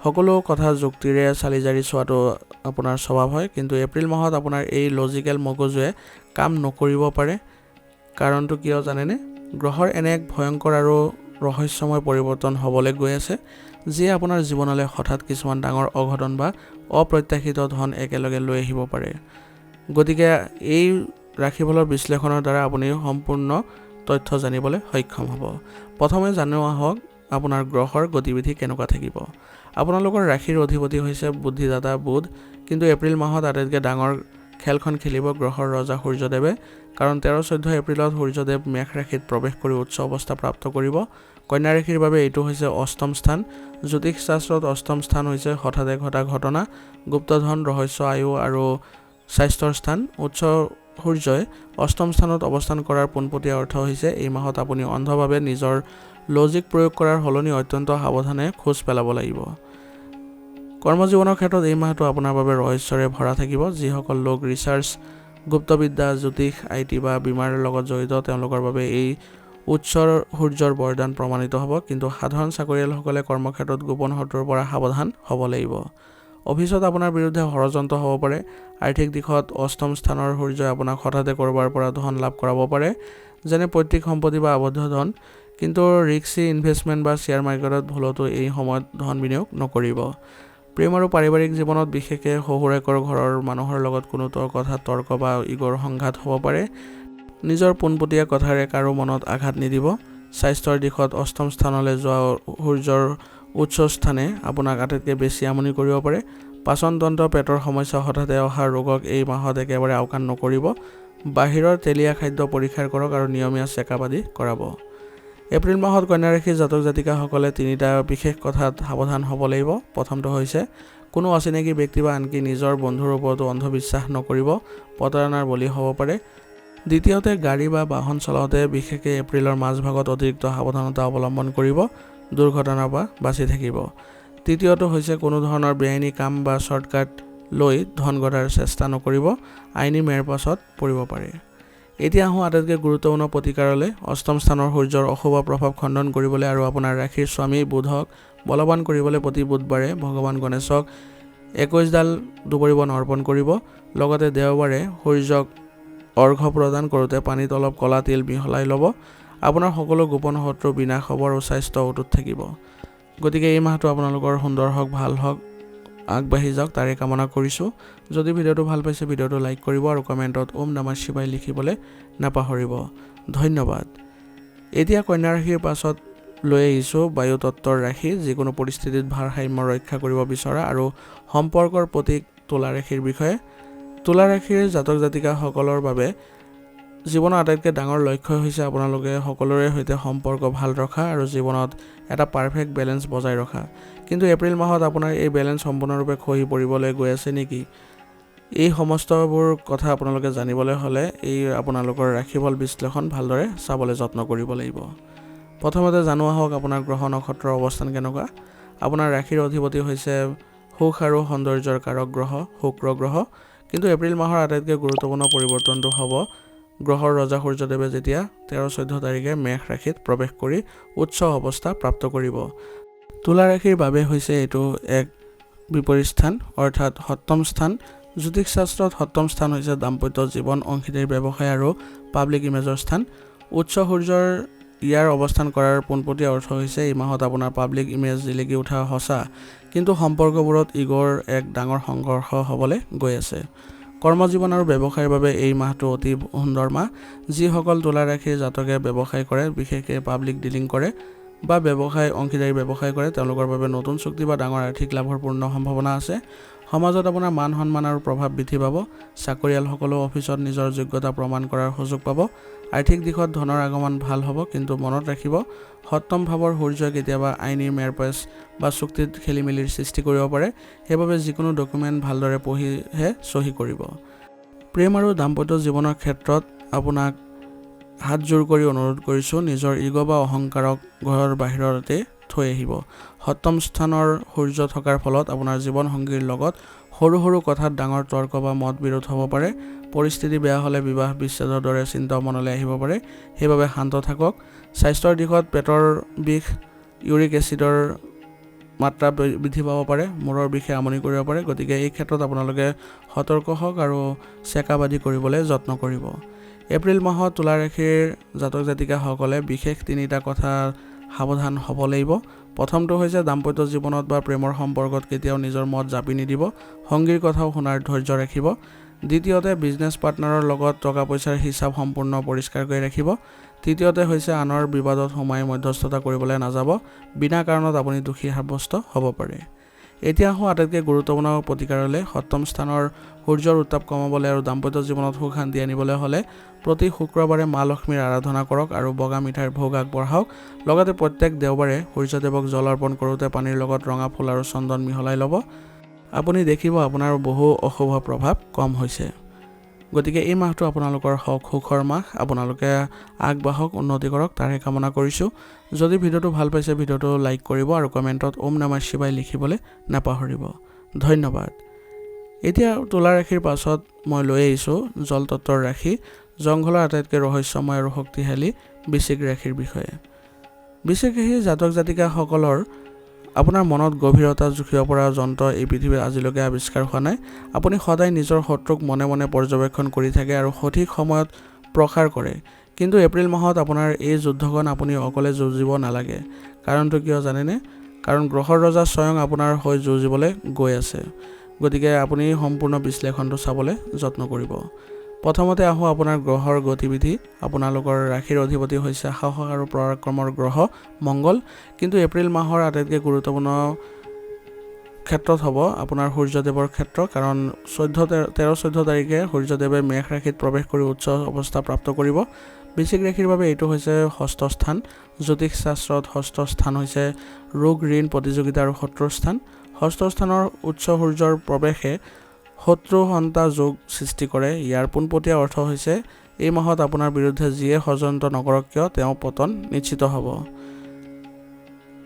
সকলো কথা যুক্তিৰে চালি জাৰি চোৱাটো আপোনাৰ স্বভাৱ হয়, কিন্তু এপ্ৰিল মাহত আপোনাৰ এই লজিকেল মগজুৱে কাম নকৰিব পাৰে। কাৰণটো কিয় জানেনে? গ্ৰহৰ এনে এক ভয়ংকৰ আৰু ৰহস্যময় পৰিৱৰ্তন হ'বলৈ গৈ আছে, যিয়ে আপোনাৰ জীৱনলৈ হঠাৎ কিছুমান ডাঙৰ অঘটন বা অপ্ৰত্যাশিত ধন একেলগে লৈ আহিব পাৰে। গতিকে এই ৰাশিফলৰ বিশ্লেষণৰ দ্বাৰা আপুনি সম্পূৰ্ণ তথ্য জানিবলৈ সক্ষম হ'ব। প্ৰথমে জানো আহক আপোনাৰ গ্ৰহৰ গতিবিধি কেনেকুৱা থাকিব। আপোনালোকৰ ৰাশিৰ অধিপতি হৈছে বুদ্ধিদাতা বুধ, কিন্তু এপ্ৰিল মাহত আটাইতকৈ ডাঙৰ খেলখন খেলিব গ্ৰহৰ ৰজা সূৰ্যদেৱে। কাৰণ 13-14 এপ্ৰিলত সূৰ্যদেৱ মেষ ৰাশিত প্ৰৱেশ কৰি উচ্চ অৱস্থা প্ৰাপ্ত কৰিব। কন্যা ৰাশিৰ বাবে এইটো হৈছে অষ্টম স্থান। জ্যোতিষ শাস্ত্ৰত অষ্টম স্থান হৈছে হঠাতে ঘটা ঘটনা, গুপ্তধন, ৰহস্য, আয়ু আৰু স্বাস্থ্যৰ স্থান। উচ্চ সূৰ্যই অষ্টম স্থানত অৱস্থান কৰাৰ পোনপটীয়া অৰ্থ হৈছে এই মাহত আপুনি অন্ধভাৱে নিজৰ লজিক প্ৰয়োগ কৰাৰ সলনি অত্যন্ত সাৱধানে খোজ পেলাব লাগিব। কৰ্মজীৱনৰ ক্ষেত্ৰত এই মাহটো আপোনাৰ বাবে ৰহস্যৰে ভৰা থাকিব। যিসকল লোক ৰিচাৰ্চ, গুপ্তবিদ্যা, জ্যোতিষ, IT বা বীমাৰ লগত জড়িত, তেওঁলোকৰ বাবে এই উচ্চৰ সূৰ্যৰ বৰদান প্ৰমাণিত হ'ব। কিন্তু সাধাৰণ চাকৰিয়ালসকলে কৰ্মক্ষেত্ৰত গোপন শত্ৰুৰ পৰা সাৱধান হ'ব লাগিব। অফিচত আপোনাৰ বিৰুদ্ধে ষড়যন্ত্ৰ হ'ব পাৰে। আৰ্থিক দিশত অষ্টম স্থানৰ সূৰ্যই আপোনাক হঠাতে ক'ৰবাৰ পৰা ধন লাভ কৰাব পাৰে, যেনে পৈতৃক সম্পত্তি বা আবদ্ধ ধন। কিন্তু ৰিস্কি ইনভেষ্টমেণ্ট বা শ্বেয়াৰ মাৰ্কেটত ভুলতো এই সময়ত ধন বিনিয়োগ নকৰিব। প্ৰেম আৰু পাৰিবাৰিক জীৱনত বিশেষকৈ শহুৰেকৰ ঘৰৰ মানুহৰ লগত কোনো কথাত তৰ্ক বা ইগৰ সংঘাত হ'ব পাৰে। নিজৰ পোনপটীয়া কথাৰে কাৰো মনত আঘাত নিদিব। স্বাস্থ্যৰ দিশত অষ্টম স্থানলৈ যোৱা সূৰ্যৰ উচ্চ স্থানে আপোনাক আটাইতকৈ বেছি আমনি কৰিব পাৰে। পাচনতন্ত্ৰ, পেটৰ সমস্যা, হঠাতে অহা ৰোগক এই মাহত একেবাৰে আওকাণ নকৰিব। বাহিৰৰ তেলীয়া খাদ্য পৰিহাৰ কৰক আৰু নিয়মীয়া চেকআপ আদি কৰাব। এপ্ৰিল মাহত কন্যা ৰাশিৰ জাতক জাতিকাসকলে তিনিটা বিশেষ কথাত সাৱধান হ'ব লাগিব। প্ৰথমটো হৈছে কোনো অচিনাকি ব্যক্তি বা আনকি নিজৰ বন্ধুৰ ওপৰতো অন্ধবিশ্বাস নকৰিব, প্ৰতাৰণাৰ বলি হ'ব পাৰে। দ্বিতীয়তে গাড়ী বা বাহন চলাওঁতে বিশেষকৈ এপ্ৰিলৰ মাজভাগত অতিৰিক্ত সাৱধানতা অৱলম্বন কৰিব, দুৰ্ঘটনাৰ পৰা বাচি থাকিব। তৃতীয়টো হৈছে কোনো ধৰণৰ বেআইনী কাম বা শ্বৰ্টকাট লৈ ধন ঘটাৰ চেষ্টা নকৰিব, আইনী মেৰ পাছত পৰিব পাৰে। এতিয়া আহোঁ আটাইতকৈ গুৰুত্বপূৰ্ণ প্ৰতিকাৰলৈ। অষ্টম স্থানৰ সূৰ্যৰ অশুভ প্ৰভাৱ খণ্ডন কৰিবলৈ আৰু আপোনাৰ ৰাশিৰ স্বামী বুধক বলৱান কৰিবলৈ প্ৰতি বুধবাৰে ভগৱান গণেশক 21ডাল দুবৰি বন অৰ্পণ কৰিব। লগতে দেওবাৰে সূৰ্যক অৰ্ঘ্য প্ৰদান কৰোঁতে পানীত অলপ ক'লা তিল মিহলাই ল'ব। আপোনাৰ সকলো গোপন শত্ৰু বিনাশ হ'ব আৰু স্বাস্থ্য অটুট থাকিব। গতিকে এই মাহটো আপোনালোকৰ সুন্দৰ হওক, ভাল হওক, আগবাঢ়ি যাওক, তাৰে কামনা কৰিছোঁ। যদি ভিডিঅ'টো ভাল পাইছে ভিডিঅ'টো লাইক কৰিব আৰু কমেণ্টত ওম নমঃ শিৱায় লিখিবলৈ নাপাহৰিব। ধন্যবাদ। এতিয়া কন্যা ৰাশিৰ পাছত লৈ আহিছোঁ বায়ু তত্ত্বৰ ৰাশি, যিকোনো পৰিস্থিতিত ভাৰসাম্য ৰক্ষা কৰিব বিচৰা আৰু সম্পৰ্কৰ প্ৰতীক তুলা ৰাশিৰ বিষয়ে। তুলা ৰাশিৰ জাতক জাতিকাসকলৰ বাবে জীৱনৰ আটাইতকৈ ডাঙৰ লক্ষ্য হৈছে আপোনালোকে সকলোৰে সৈতে সম্পৰ্ক ভাল ৰখা আৰু জীৱনত এটা পাৰফেক্ট বেলেঞ্চ বজাই ৰখা। কিন্তু এপ্ৰিল মাহত আপোনাৰ এই বেলেঞ্চ সম্পূৰ্ণৰূপে খহি পৰিবলৈ গৈ আছে নেকি? এই সমস্তবোৰ কথা আপোনালোকে জানিবলৈ হ'লে এই আপোনালোকৰ ৰাশিফল বিশ্লেষণ ভালদৰে চাবলৈ যত্ন কৰিব লাগিব। প্ৰথমতে জানো আহক আপোনাৰ গ্ৰহ নক্ষত্ৰৰ অৱস্থান কেনেকুৱা। আপোনাৰ ৰাশিৰ অধিপতি হৈছে সুখ আৰু সৌন্দৰ্যৰ কাৰক গ্ৰহ শুক্ৰ গ্ৰহ। কিন্তু এপ্ৰিল মাহৰ আটাইতকৈ গুৰুত্বপূৰ্ণ পৰিৱৰ্তনটো হ'ব গ্ৰহৰ ৰজা সূৰ্যদেৱে যেতিয়া 13-14 তাৰিখে মেষ ৰাশিত প্ৰৱেশ কৰি উচ্চ অৱস্থা প্ৰাপ্ত কৰিব। তুলা ৰাশিৰ বাবে হৈছে এইটো এক বিপৰীত স্থান, অৰ্থাৎ সপ্তম স্থান। জ্যোতিষ শাস্ত্ৰত সপ্তম স্থান হৈছে দাম্পত্য জীৱন, অংশীদাৰী ব্যৱসায় আৰু পাব্লিক ইমেজৰ স্থান। উচ্চ সূৰ্যৰ ইয়াৰ অৱস্থান কৰাৰ পোনপটীয়া অৰ্থ হৈছে এই মাহত আপোনাৰ পাব্লিক ইমেজ জিলিকি উঠা সঁচা, কিন্তু সম্পৰ্কবোৰত ইগ'ৰ এক ডাঙৰ সংঘৰ্ষ হ'বলৈ গৈ আছে। কৰ্মজীৱন আৰু ব্যৱসায়ৰ বাবে এই মাহটো অতি সুন্দৰ মাহ। যিসকল তুলা ৰাশিৰ জাতকে ব্যৱসায় কৰে, বিশেষকৈ পাব্লিক ডিলিং কৰে বা ব্যৱসায় অংশীদাৰী ব্যৱসায় কৰে, তেওঁলোকৰ বাবে নতুন চুক্তি বা ডাঙৰ আৰ্থিক লাভৰ পূৰ্ণ সম্ভাৱনা আছে। সমাজত আপোনাৰ মান সন্মান আৰু প্ৰভাৱ বৃদ্ধি পাব। চাকৰিয়ালসকলেও অফিচত নিজৰ যোগ্যতা প্ৰমাণ কৰাৰ সুযোগ পাব। আৰ্থিক দিশত ধনৰ আগমন ভাল হ'ব, কিন্তু মনত ৰাখিব সপ্তম ভাৱৰ সূৰ্যই কেতিয়াবা আইনী মেৰপেচ বা চুক্তিত খেলিমেলিৰ সৃষ্টি কৰিব পাৰে। সেইবাবে যিকোনো ডকুমেণ্ট ভালদৰে পঢ়িহে চহী কৰিব। প্ৰেম আৰু দাম্পত্য জীৱনৰ ক্ষেত্ৰত আপোনাক হাতজোৰ কৰি অনুৰোধ কৰিছোঁ, নিজৰ ইগ' বা অহংকাৰক ঘৰৰ বাহিৰতে থৈ আহিব। সপ্তম স্থানৰ সূৰ্য থকাৰ ফলত আপোনাৰ জীৱনসংগীৰ লগত সৰু সৰু কথাত ডাঙৰ তৰ্ক বা মত বিৰোধ হ'ব পাৰে। পৰিস্থিতি বেয়া হ'লে বিবাহ বিচ্ছেদৰ দৰে চিন্তাও মনলৈ আহিব পাৰে। সেইবাবে শান্ত থাকক। স্বাস্থ্যৰ দিশত পেটৰ বিষ, ইউৰিক এচিডৰ মাত্ৰা বৃদ্ধি পাব পাৰে, মূৰৰ বিষে আমনি কৰিব পাৰে। গতিকে এই ক্ষেত্ৰত আপোনালোকে সতৰ্ক হওক আৰু চেকআপ আদি কৰিবলৈ যত্ন কৰিব। এপ্ৰিল মাহত তুলা ৰাশিৰ জাতক জাতিকাসকলে বিশেষ 3টা কথা সাৱধান হ'ব লাগিব। প্ৰথমটো হৈছে দাম্পত্য জীৱনত বা প্ৰেমৰ সম্পৰ্কত কেতিয়াও নিজৰ মত জাপি নিদিব। সংগীৰ কথাও শুনাৰ ধৈৰ্য ৰাখিব। দ্বিতীয়তে বিজনেছ পাৰ্টনাৰৰ লগত টকা পইচাৰ হিচাপ সম্পূৰ্ণ পৰিষ্কাৰ কৰি ৰাখিব। তৃতীয়তে হৈছে আনৰ বিবাদত সোমাই মধ্যস্থতা কৰিবলৈ নাযাব। বিনা কাৰণত আপুনি দোষী সাব্যস্ত হ'ব পাৰে। এতিয়া আহোঁ আটাইতকৈ গুৰুত্বপূৰ্ণ প্ৰতিকাৰলৈ। সপ্তম স্থানৰ সূৰ্যৰ উত্তাপ কমাবলৈ আৰু দাম্পত্য জীৱনত সুখ শান্তি আনিবলৈ হ'লে প্ৰতি শুক্ৰবাৰে মা লক্ষ্মীৰ আৰাধনা কৰক আৰু বগা মিঠাইৰ ভোগ আগবঢ়াওক। লগতে প্ৰত্যেক দেওবাৰে সূৰ্যদেৱক জল অৰ্পণ কৰোঁতে পানীৰ লগত ৰঙা ফুল আৰু চন্দন মিহলাই ল'ব। আপুনি দেখিব আপোনাৰ বহু অশুভ প্ৰভাৱ কম হৈছে। গতিকে এই মাহটো আপোনালোকৰ হওক সুখৰ মাহ। আপোনালোকে আগবাঢ়ক, উন্নতি কৰক, তাৰে কামনা কৰিছোঁ। যদি ভিডিঅ'টো ভাল পাইছে ভিডিঅ'টো লাইক কৰিব আৰু কমেণ্টত ওম নমঃ শিৱায় লিখিবলৈ নাপাহৰিব। ধন্যবাদ। এতিয়া তুলা ৰাশিৰ পাছত মই লৈ আহিছোঁ জল তত্ত্বৰ ৰাশি, জংঘলৰ আটাইতকৈ ৰহস্যময় আৰু শক্তিশালী বৃশ্চিক ৰাশিৰ বিষয়ে। বৃশ্চিক ৰাশিৰ জাতক জাতিকাসকলৰ আপোনাৰ মনত গভীৰতা জুখিব পৰা যন্ত্ৰ এই পৃথিৱীত আজিলৈকে আৱিষ্কাৰ হোৱা নাই। আপুনি সদায় নিজৰ শত্ৰুক মনে মনে পৰ্যবেক্ষণ কৰি থাকে আৰু সঠিক সময়ত প্ৰসাৰ কৰে। কিন্তু এপ্ৰিল মাহত আপোনাৰ এই যুদ্ধখন আপুনি অকলে যুঁজিব নালাগে। কাৰণটো কিয় জানেনে? কাৰণ গ্ৰহৰ ৰজা স্বয়ং আপোনাৰ হৈ যুঁজিবলৈ গৈ আছে। গতিকে আপুনি সম্পূৰ্ণ বিশ্লেষণটো চাবলৈ যত্ন কৰিব। প্ৰথমতে আহোঁ আপোনাৰ গ্ৰহৰ গতিবিধি। আপোনালোকৰ ৰাশিৰ অধিপতি হৈছে সাহস আৰু পৰাক্ৰমৰ গ্ৰহ মংগল। কিন্তু এপ্ৰিল মাহৰ আটাইতকৈ গুৰুত্বপূৰ্ণ ক্ষেত্ৰত হ'ব আপোনাৰ সূৰ্যদেৱৰ ক্ষেত্ৰ। কাৰণ 13-14 তাৰিখে সূৰ্যদেৱে মেষ ৰাশিত প্ৰৱেশ কৰি উচ্চ অৱস্থা প্ৰাপ্ত কৰিব। বৃশ্চিক ৰাশিৰ বাবে এইটো হৈছে ষষ্ঠ স্থান। জ্যোতিষ শাস্ত্ৰত ষষ্ঠ স্থান হৈছে ৰোগ, ঋণ, প্ৰতিযোগিতা আৰু শত্ৰুৰ স্থান। ষষ্ঠ স্থানৰ উচ্চ সূৰ্যৰ প্ৰৱেশে শত্ৰু সন্তা যোগ সৃষ্টি কৰে। ইয়াৰ পোনপটীয়া অৰ্থ হৈছে এই মাহত আপোনাৰ বিৰুদ্ধে যিয়ে ষড়যন্ত্ৰ নকৰক কিয় তেওঁ পতন নিশ্চিত হ'ব।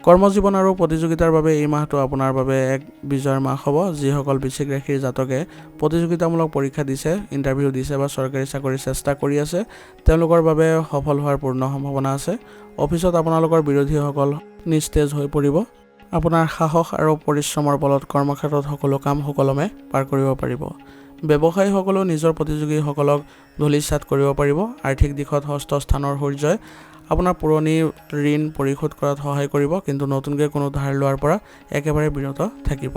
কৰ্মজীৱন আৰু প্ৰতিযোগিতাৰ বাবে এই মাহটো আপোনাৰ বাবে এক বিজয়ৰ মাহ হ'ব। যিসকল বৃশ্চিক ৰাশিৰ জাতকে প্ৰতিযোগিতামূলক পৰীক্ষা দিছে, ইণ্টাৰভিউ দিছে বা চৰকাৰী চাকৰিৰ চেষ্টা কৰি আছে, তেওঁলোকৰ বাবে সফল হোৱাৰ পূৰ্ণ সম্ভাৱনা আছে। অফিচত আপোনালোকৰ বিৰোধীসকল নিস্তেজ হৈ পৰিব। আপোনাৰ সাহস আৰু পৰিশ্ৰমৰ বলত কৰ্মক্ষেত্ৰত সকলো কাম সুকলমে পাৰ কৰিব পাৰিব। ব্যৱসায়ীসকলেও নিজৰ প্ৰতিযোগীসকলক ধূলিসাৎ কৰিব পাৰিব। আৰ্থিক দিশত ষষ্ঠ স্থানৰ সূৰ্যই আপোনাৰ পুৰণি ঋণ পৰিশোধ কৰাত সহায় কৰিব, কিন্তু নতুনকৈ কোনো ধাৰ লোৱাৰ পৰা একেবাৰে বিৰত থাকিব।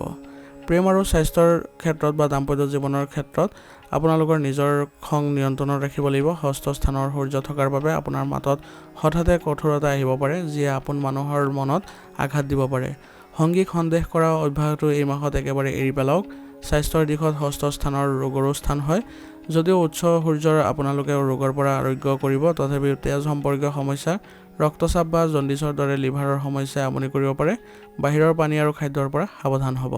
প্ৰেম আৰু স্বাস্থ্যৰ ক্ষেত্ৰত বা দাম্পত্য জীৱনৰ ক্ষেত্ৰত আপোনালোকৰ নিজৰ খং নিয়ন্ত্ৰণত ৰাখিব লাগিব। ষষ্ঠ স্থানৰ সূৰ্য থকাৰ বাবে আপোনাৰ মাতত হঠাতে কঠোৰতা আহিব পাৰে, যিয়ে আপোন মানুহৰ মনত আঘাত দিব পাৰে। সংগীক সন্দেহ কৰা অভ্যাসটো এই মাহত একেবাৰে এৰি পেলাওক। স্বাস্থ্যৰ দিশত ষষ্ঠ স্থানৰ ৰোগৰো স্থান হয়। যদিও উচ্চ সূৰ্যৰ আপোনালোকে ৰোগৰ পৰা আৰোগ্য কৰিব, তথাপিও তেজ সম্পৰ্কীয় সমস্যা, ৰক্তচাপ বা জণ্ডিছৰ দৰে লিভাৰৰ সমস্যাই আমনি কৰিব পাৰে। বাহিৰৰ পানী আৰু খাদ্যৰ পৰা সাৱধান হ'ব।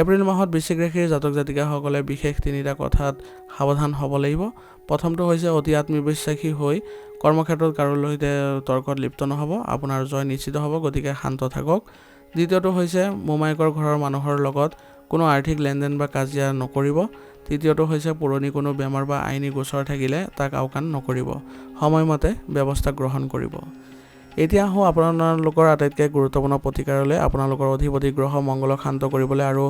এপ্ৰিল মাহত বৃশ্চিক ৰাশিৰ জাতক জাতিকাসকলে বিশেষ তিনিটা কথাত সাৱধান হ'ব লাগিব। প্ৰথমটো হৈছে অতি আত্মবিশ্বাসী হৈ কৰ্মক্ষেত্ৰত কাৰোৰ সৈতে তৰ্কত লিপ্ত নহ'ব। আপোনাৰ জয় নিশ্চিত হ'ব, গতিকে শান্ত থাকক। দ্বিতীয়টো হৈছে মোমায়েকৰ ঘৰৰ মানুহৰ লগত কোনো আৰ্থিক লেনদেন বা কাজিয়া নকৰিব। তৃতীয়টো হৈছে পুৰণি কোনো বেমাৰ বা আইনী গোচৰ থাকিলে তাক আওকাণ নকৰিব। সময়মতে ব্যৱস্থা গ্ৰহণ কৰিব। এতিয়া আহোঁ আপোনালোকৰ আটাইতকৈ গুৰুত্বপূৰ্ণ প্ৰতিকাৰলৈ। আপোনালোকৰ অধিপতি গ্ৰহ মংগলক শান্ত কৰিবলৈ আৰু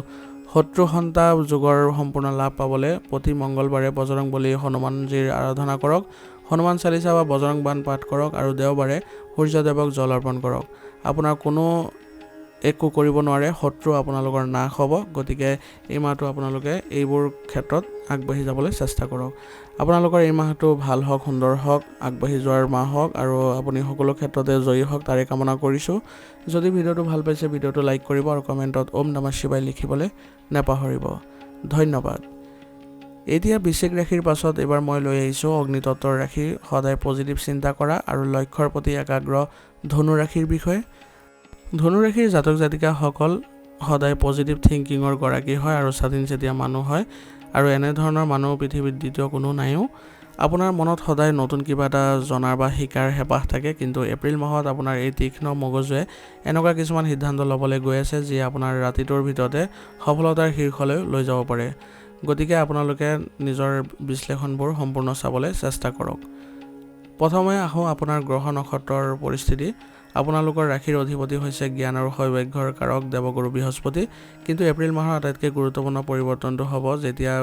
শত্ৰুসন্তা যোগৰ সম্পূৰ্ণ লাভ পাবলৈ প্ৰতি মংগলবাৰে বজৰংবলী হনুমানজীৰ আৰাধনা কৰক, হনুমান চালিচা বা বজৰং বাণ পাঠ কৰক আৰু দেওবাৰে সূৰ্যদেৱক জল অৰ্পণ কৰক। আপোনাৰ কোনো একো কৰিব নোৱাৰে, শত্ৰু আপোনালোকৰ নাশ হ'ব। গতিকে এই মাহটো আপোনালোকে এইবোৰ ক্ষেত্ৰত আগবাঢ়ি যাবলৈ চেষ্টা কৰক। আপোনালোকৰ এই মাহটো ভাল হওক, সুন্দৰ হওক, আগবাঢ়ি যোৱাৰ মাহ হওক আৰু আপুনি সকলো ক্ষেত্ৰতে জয়ী হওক, তাৰে কামনা কৰিছোঁ। যদি ভিডিঅ'টো ভাল পাইছে, ভিডিঅ'টো লাইক কৰিব আৰু কমেণ্টত ওম নমঃ শিৱায় লিখিবলৈ নাপাহৰিব। ধন্যবাদ। এতিয়া বৃশ্চিক ৰাশিৰ পাছত এইবাৰ মই লৈ আহিছোঁ অগ্নিতত্ত্বৰ ৰাশি, সদায় পজিটিভ চিন্তা কৰা আৰু লক্ষ্যৰ প্ৰতি একাগ্ৰ ধনু ৰাশিৰ বিষয়ে। ধনু ৰাশিৰ জাতক জাতিকাসকল সদায় পজিটিভ থিংকিঙৰ গৰাকী হয় আৰু স্বাধীনচেতিয়া মানুহ হয়, আৰু এনেধৰণৰ মানুহ পৃথিৱীত দ্বিতীয় কোনো নাইও। আপোনাৰ মনত সদায় নতুন কিবা এটা জনাৰ বা শিকাৰ হেঁপাহ থাকে, কিন্তু এপ্ৰিল মাহত আপোনাৰ এই তীক্ষ্ণ মগজুৱে এনেকুৱা কিছুমান সিদ্ধান্ত ল'বলৈ গৈ আছে, যিয়ে আপোনাৰ ৰাতিটোৰ ভিতৰতে সফলতাৰ শীৰ্ষলৈ লৈ যাব পাৰে। গতিকে আপোনালোকে নিজৰ বিশ্লেষণবোৰ সম্পূৰ্ণ চাবলৈ চেষ্টা কৰক। প্ৰথমে আহোঁ আপোনাৰ গ্ৰহ নক্ষত্ৰৰ পৰিস্থিতি। আপোনালোকৰ ৰাশিৰ অধিপতি হৈছে জ্ঞান আৰু সৌভাগ্যৰ কাৰক দেৱগুৰু বৃহস্পতি। কিন্তু এপ্ৰিল মাহৰ আটাইতকৈ গুৰুত্বপূৰ্ণ পৰিৱৰ্তনটো হ'ব যেতিয়া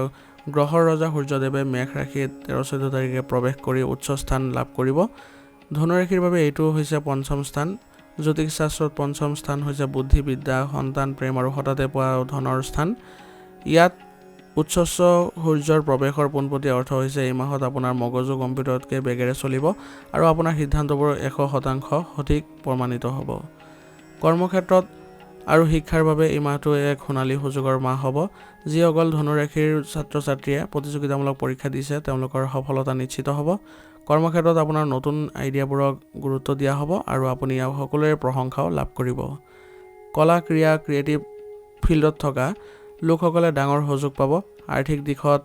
গ্ৰহৰ ৰজা সূৰ্যদেৱে মেষ ৰাশিত 13-14 তাৰিখে প্ৰৱেশ কৰি উচ্চ স্থান লাভ কৰিব। ধনু ৰাশিৰ বাবে এইটো হৈছে পঞ্চম স্থান। জ্যোতিষশাস্ত্ৰত পঞ্চম স্থান হৈছে বুদ্ধি, বিদ্যা, সন্তান, প্ৰেম আৰু হঠাতে পোৱা ধনৰ স্থান। ইয়াত উচ্চস্ব সূৰ্যৰ প্ৰৱেশৰ পোনপটীয়া অৰ্থ হৈছে এই মাহত আপোনাৰ মগজু কম্পিউটাৰতকৈ বেগেৰে চলিব আৰু আপোনাৰ সিদ্ধান্তবোৰ 100% সঠিক প্ৰমাণিত হ'ব। কৰ্মক্ষেত্ৰত আৰু শিক্ষাৰ বাবে এই মাহটো এক সোণালী সুযোগৰ মাহ হ'ব। যিসকল ধনু ৰাশিৰ ছাত্ৰ ছাত্ৰীয়ে প্ৰতিযোগিতামূলক পৰীক্ষা দিছে, তেওঁলোকৰ সফলতা নিশ্চিত হ'ব। কৰ্মক্ষেত্ৰত আপোনাৰ নতুন আইডিয়াবোৰক গুৰুত্ব দিয়া হ'ব আৰু আপুনি সকলোৰে প্ৰশংসাও লাভ কৰিব। কলা, ক্ৰীড়া, ক্ৰিয়েটিভ ফিল্ডত থকা লোকসকলে ডাঙৰ সুযোগ পাব। আৰ্থিক দিশত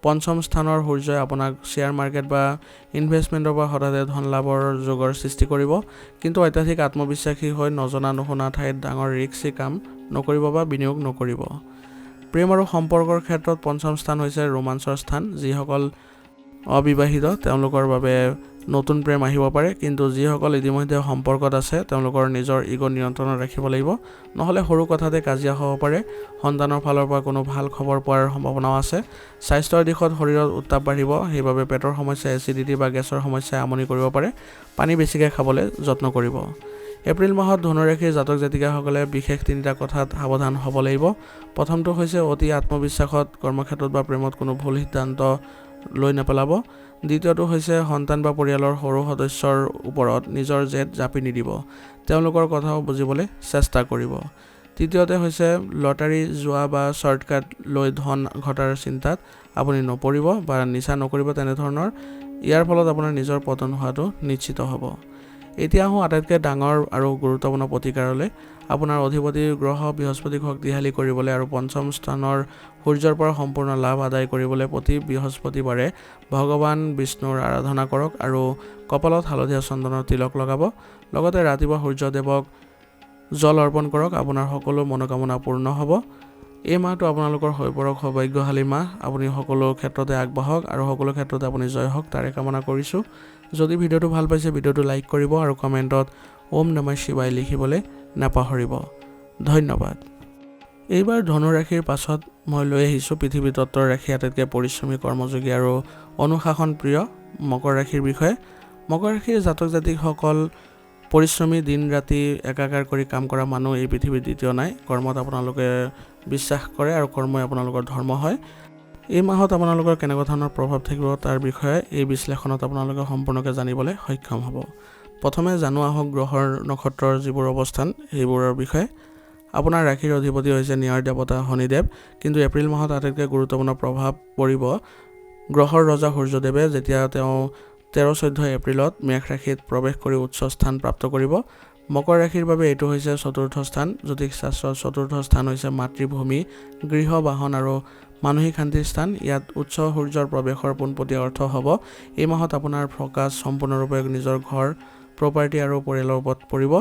পঞ্চম স্থানৰ সূৰ্যই আপোনাক শ্বেয়াৰ মাৰ্কেট বা ইনভেষ্টমেণ্টৰ পৰা হঠাতে ধন লাভৰ যোগৰ সৃষ্টি কৰিব, কিন্তু অত্যাধিক আত্মবিশ্বাসী হৈ নজনা নুশুনা ঠাইত ডাঙৰ ৰিস্কি কাম নকৰিব বা বিনিয়োগ নকৰিব। প্ৰেম আৰু সম্পৰ্কৰ ক্ষেত্ৰত পঞ্চম স্থান হৈছে ৰোমাঞ্চৰ স্থান। যিসকল অবিবাহিত তেওঁলোকৰ বাবে নতুন প্ৰেম আহিব পাৰে, কিন্তু যিসকল ইতিমধ্যে সম্পৰ্কত আছে তেওঁলোকৰ নিজৰ ইগ' নিয়ন্ত্ৰণত ৰাখিব লাগিব, নহ'লে সৰু কথাতে কাজিয়া হ'ব পাৰে। সন্তানৰ ফালৰ পৰা কোনো ভাল খবৰ পোৱাৰ সম্ভাৱনাও আছে। স্বাস্থ্যৰ দিশত শৰীৰত উত্তাপ বাঢ়িব, সেইবাবে পেটৰ সমস্যা, এচিডিটি বা গেছৰ সমস্যাই আমনি কৰিব পাৰে। পানী বেছিকৈ খাবলৈ যত্ন কৰিব। এপ্ৰিল মাহত ধনু ৰাশিৰ জাতক জাতিকাসকলে বিশেষ তিনিটা কথাত সাৱধান হ'ব লাগিব। প্ৰথমটো হৈছে অতি আত্মবিশ্বাসত কৰ্মক্ষেত্ৰত বা প্ৰেমত কোনো ভুল সিদ্ধান্ত লৈ নেপেলাব। দ্বিতীয়টো হৈছে সন্তান বা পৰিয়ালৰ সৰু সদস্যৰ ওপৰত নিজৰ জেদ জাপি নিদিব, তেওঁলোকৰ কথাও বুজিবলৈ চেষ্টা কৰিব। তৃতীয়তে হৈছে লটাৰী, জুৱা বা শ্বৰ্টকাট লৈ ধন ঘটাৰ চিন্তাত আপুনি নপৰিব বা নিচা নকৰিব তেনেধৰণৰ। ইয়াৰ ফলত আপোনাৰ নিজৰ পতন হোৱাটো নিশ্চিত হ'ব। এতিয়া আহোঁ আটাইতকৈ ডাঙৰ আৰু গুৰুত্বপূৰ্ণ প্ৰতিকাৰলৈ। আপোনাৰ অধিপতি গ্ৰহ বৃহস্পতিক শক্তিশালী কৰিবলৈ আৰু পঞ্চম স্থানৰ সূৰ্যৰ পৰা সম্পূৰ্ণ লাভ আদায় কৰিবলৈ প্ৰতি বৃহস্পতিবাৰে ভগৱান বিষ্ণুৰ আৰাধনা কৰক আৰু কপালত হালধীয়া চন্দনৰ তিলক লগাব। লগতে ৰাতিপুৱা সূৰ্যদেৱক জল অৰ্পণ কৰক, আপোনাৰ সকলো মনোকামনা পূৰ্ণ হ'ব। এই মাহটো আপোনালোকৰ হৈ পৰক সৌভাগ্যশালী মাহ। আপুনি সকলো ক্ষেত্ৰতে আগবাঢ়ক আৰু সকলো ক্ষেত্ৰতে আপুনি জয় হওক তাৰে কামনা কৰিছোঁ। যদি ভিডিঅ'টো ভাল পাইছে ভিডিঅ'টো লাইক কৰিব আৰু কমেণ্টত ওম নমঃ শিৱায় লিখিবলৈ নাপাহৰিব। ধন্যবাদ। এইবাৰ ধনু ৰাশিৰ পাছত মই লৈ আহিছোঁ পৃথিৱী তত্ত্বৰ ৰাশি আটাইতকৈ পৰিশ্ৰমী, কৰ্মযোগী আৰু অনুশাসন প্ৰিয় মকৰ ৰাশিৰ বিষয়ে। মকৰ ৰাশিৰ জাতক জাতিকসকল পৰিশ্ৰমী, দিন ৰাতি একাকাৰ কৰি কাম কৰা মানুহ এই পৃথিৱীত দ্বিতীয় নাই। কৰ্মত আপোনালোকে বিশ্বাস কৰে আৰু কৰ্মই আপোনালোকৰ ধৰ্ম হয়। এই মাহত আপোনালোকৰ কেনেকুৱা ধৰণৰ প্ৰভাৱ থাকিব তাৰ বিষয়ে এই বিশ্লেষণত আপোনালোকে সম্পূৰ্ণকৈ জানিবলৈ সক্ষম হ'ব। প্ৰথমে জানো আহক গ্ৰহৰ নক্ষত্ৰৰ যিবোৰ অৱস্থান সেইবোৰৰ বিষয়ে। আপোনাৰ ৰাশিৰ অধিপতি হৈছে ন্যায়ৰ দেৱতা শনিদেৱ, কিন্তু এপ্ৰিল মাহত আটাইতকৈ গুৰুত্বপূৰ্ণ প্ৰভাৱ পৰিব গ্ৰহৰ ৰজা সূৰ্যদেৱে, যেতিয়া তেওঁ 13-14 এপ্ৰিলত মেষ ৰাশিত প্ৰৱেশ কৰি উচ্চ স্থান প্ৰাপ্ত কৰিব। মকৰ ৰাশিৰ বাবে এইটো হৈছে চতুৰ্থ স্থান। জ্যোতিষশাস্ত্ৰত চতুৰ্থ স্থান হৈছে মাতৃভূমি, গৃহ, বাহন আৰু মানসিক শান্তিৰ স্থান। ইয়াত উচ্চ সূৰ্যৰ প্ৰৱেশৰ পোনপটীয়া অৰ্থ হ'ব এই মাহত আপোনাৰ ফ'কাছ সম্পূৰ্ণৰূপে নিজৰ ঘৰ, প্ৰপাৰ্টি আৰু পৰিয়ালৰ ওপৰত পৰিব।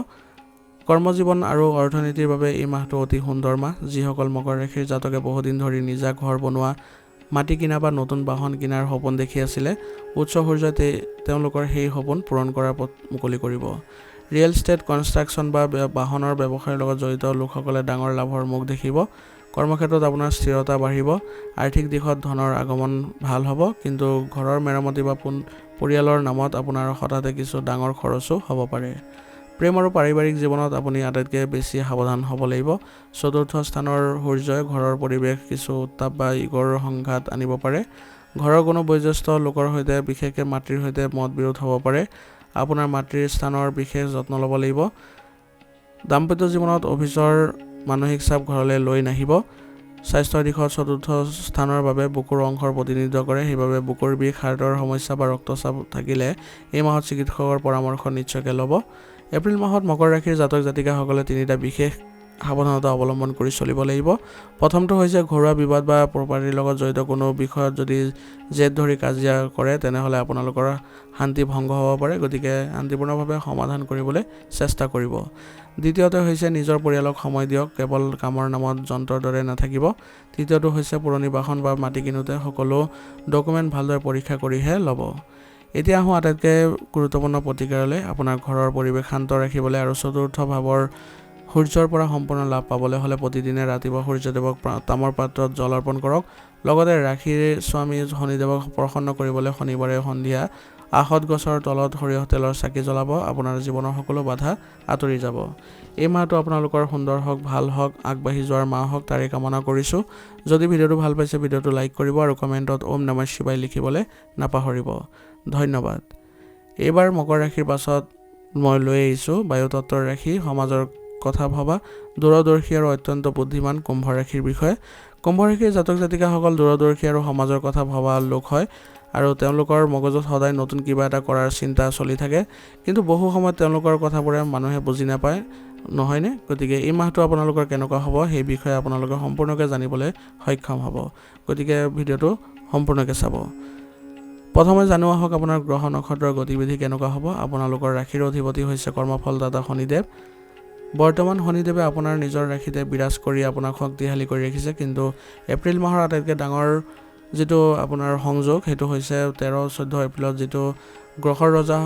কৰ্মজীৱন আৰু অৰ্থনীতিৰ বাবে এই মাহটো অতি সুন্দৰ মাহ। যিসকল মকৰ ৰাশিৰ জাতকে বহুদিন ধৰি নিজা ঘৰ বনোৱা, মাটি কিনা বা নতুন বাহন কিনাৰ সপোন দেখি আছিলে, উচ্চ সূৰ্যই তেওঁলোকৰ সেই সপোন পূৰণ কৰাৰ পথ মুকলি কৰিব। ৰিয়েল ষ্টেট, কনষ্ট্ৰাকশ্যন বা বাহনৰ ব্যৱসায়ৰ লগত জড়িত লোকসকলে ডাঙৰ লাভৰ মুখ দেখিব। কৰ্মক্ষেত্ৰত আপোনাৰ স্থিৰতা বাঢ়িব। আৰ্থিক দিশত ধনৰ আগমন ভাল হ'ব, কিন্তু ঘৰৰ মেৰামতি বা পৰিয়ালৰ নামত আপোনাৰ হঠাতে কিছু ডাঙৰ খৰচো হ'ব পাৰে। প্ৰেম আৰু পাৰিবাৰিক জীৱনত আপুনি আটাইতকৈ বেছি সাৱধান হ'ব লাগিব। চতুৰ্থ স্থানৰ সূৰ্যই ঘৰৰ পৰিৱেশ কিছু উত্তাপ বা ইগৰ সংঘাত আনিব পাৰে। ঘৰৰ কোনো বয়োজ্যেষ্ঠ লোকৰ সৈতে, বিশেষকৈ মাতৃৰ সৈতে মতবিৰোধ হ'ব পাৰে। আপোনাৰ মাতৃৰ স্থানৰ বিশেষ যত্ন ল'ব লাগিব। দাম্পত্য জীৱনত অফিচৰ মানসিক চাপ ঘৰলৈ লৈ নাহিব। স্বাস্থ্যৰ দিশত চতুৰ্থ স্থানৰ বাবে বুকুৰ অংশৰ প্ৰতিনিধিত্ব কৰে, সেইবাবে বুকুৰ বিষ, হাৰ্টৰ সমস্যা বা ৰক্তচাপ থাকিলে এই মাহত চিকিৎসকৰ পৰামৰ্শ নিশ্চয়কৈ ল'ব। এপ্ৰিল মাহত মকৰ ৰাশিৰ জাতক জাতিকাসকলে তিনিটা বিশেষ সাৱধানতা অৱলম্বন কৰি চলিব লাগিব। প্ৰথমটো হৈছে ঘৰুৱা বিবাদ বা প্ৰপাৰ্টিৰ লগত জড়িত কোনো বিষয়ত যদি জেদ ধৰি কাজিয়া কৰে তেনেহ'লে আপোনালোকৰ শান্তি ভংগ হ'ব পাৰে, গতিকে শান্তিপূৰ্ণভাৱে সমাধান কৰিবলৈ চেষ্টা কৰিব। দ্বিতীয়তে হৈছে নিজৰ পৰিয়ালক সময় দিয়ক, কেৱল কামৰ নামত যন্ত্ৰৰ দৰে নাথাকিব। তৃতীয়টো হৈছে পুৰণি বাহন বা মাটি কিনোতে সকলো ডকুমেণ্ট ভালদৰে পৰীক্ষা কৰিহে ল'ব। এতিয়া আহোঁ আটাইতকৈ গুৰুত্বপূৰ্ণ প্ৰতিকাৰলৈ। আপোনাৰ ঘৰৰ পৰিৱেশ শান্ত ৰাখিবলৈ আৰু চতুৰ্থ ভাৱৰ সূৰ্যৰ পৰা সম্পূৰ্ণ লাভ পাবলৈ হ'লে প্ৰতিদিনে ৰাতিপুৱা সূৰ্যদেৱক তামৰ পাত্ৰত জল অৰ্পণ কৰক। লগতে ৰাশিৰ স্বামী শনিদেৱক প্ৰসন্ন কৰিবলৈ শনিবাৰে সন্ধিয়া আহঁত গছৰ তলত সৰিয়হ তেলৰ চাকি জ্বলাব। আপোনাৰ জীৱনৰ সকলো বাধা আঁতৰি যাব। এই মাহটো আপোনালোকৰ সুন্দৰ হওক, ভাল হওক, আগবাঢ়ি যোৱাৰ মাহ হওক তাৰে কামনা কৰিছোঁ। যদি ভিডিঅ'টো ভাল পাইছে ভিডিঅ'টো লাইক কৰিব আৰু কমেণ্টত ওম নমঃ শিৱায় লিখিবলৈ নাপাহৰিব। ধন্যবাদ। এইবাৰ মকৰ ৰাশিৰ পাছত মই লৈ আহিছোঁ বায়ুতত্ত্বৰ ৰাশি, সমাজৰ কথা ভবা, দূৰদৰ্শী আৰু অত্যন্ত বুদ্ধিমান কুম্ভ ৰাশিৰ বিষয়ে। কুম্ভ ৰাশিৰ জাতক জাতিকাসকল দূৰদৰ্শী আৰু সমাজৰ কথা ভবা লোক হয় আৰু তেওঁলোকৰ মগজুত সদায় নতুন কিবা এটা কৰাৰ চিন্তা চলি থাকে, কিন্তু বহু সময়ত তেওঁলোকৰ কথাবোৰে মানুহে বুজি নাপায়, নহয়নে? গতিকে এই মাহটো আপোনালোকৰ কেনেকুৱা হ'ব সেই বিষয়ে আপোনালোকে সম্পূৰ্ণকৈ জানিবলৈ সক্ষম হ'ব, গতিকে ভিডিঅ'টো সম্পূৰ্ণকৈ চাব। প্ৰথমে জানো আহক আপোনাৰ গ্ৰহ নক্ষত্ৰৰ গতিবিধি কেনেকুৱা হ'ব। আপোনালোকৰ ৰাশিৰ অধিপতি হৈছে কৰ্মফলদাতা শনিদেৱ। বৰ্তমান শনিদেৱে আপোনাৰ নিজৰ ৰাশিতে বিৰাজ কৰি আপোনাক শক্তিশালী কৰি ৰাখিছে, কিন্তু এপ্ৰিল মাহৰ আটাইতকৈ ডাঙৰ যিটো আপোনাৰ সংযোগ সেইটো হৈছে 13-14 এপ্ৰিলত যিটো গ্ৰহৰ ৰজা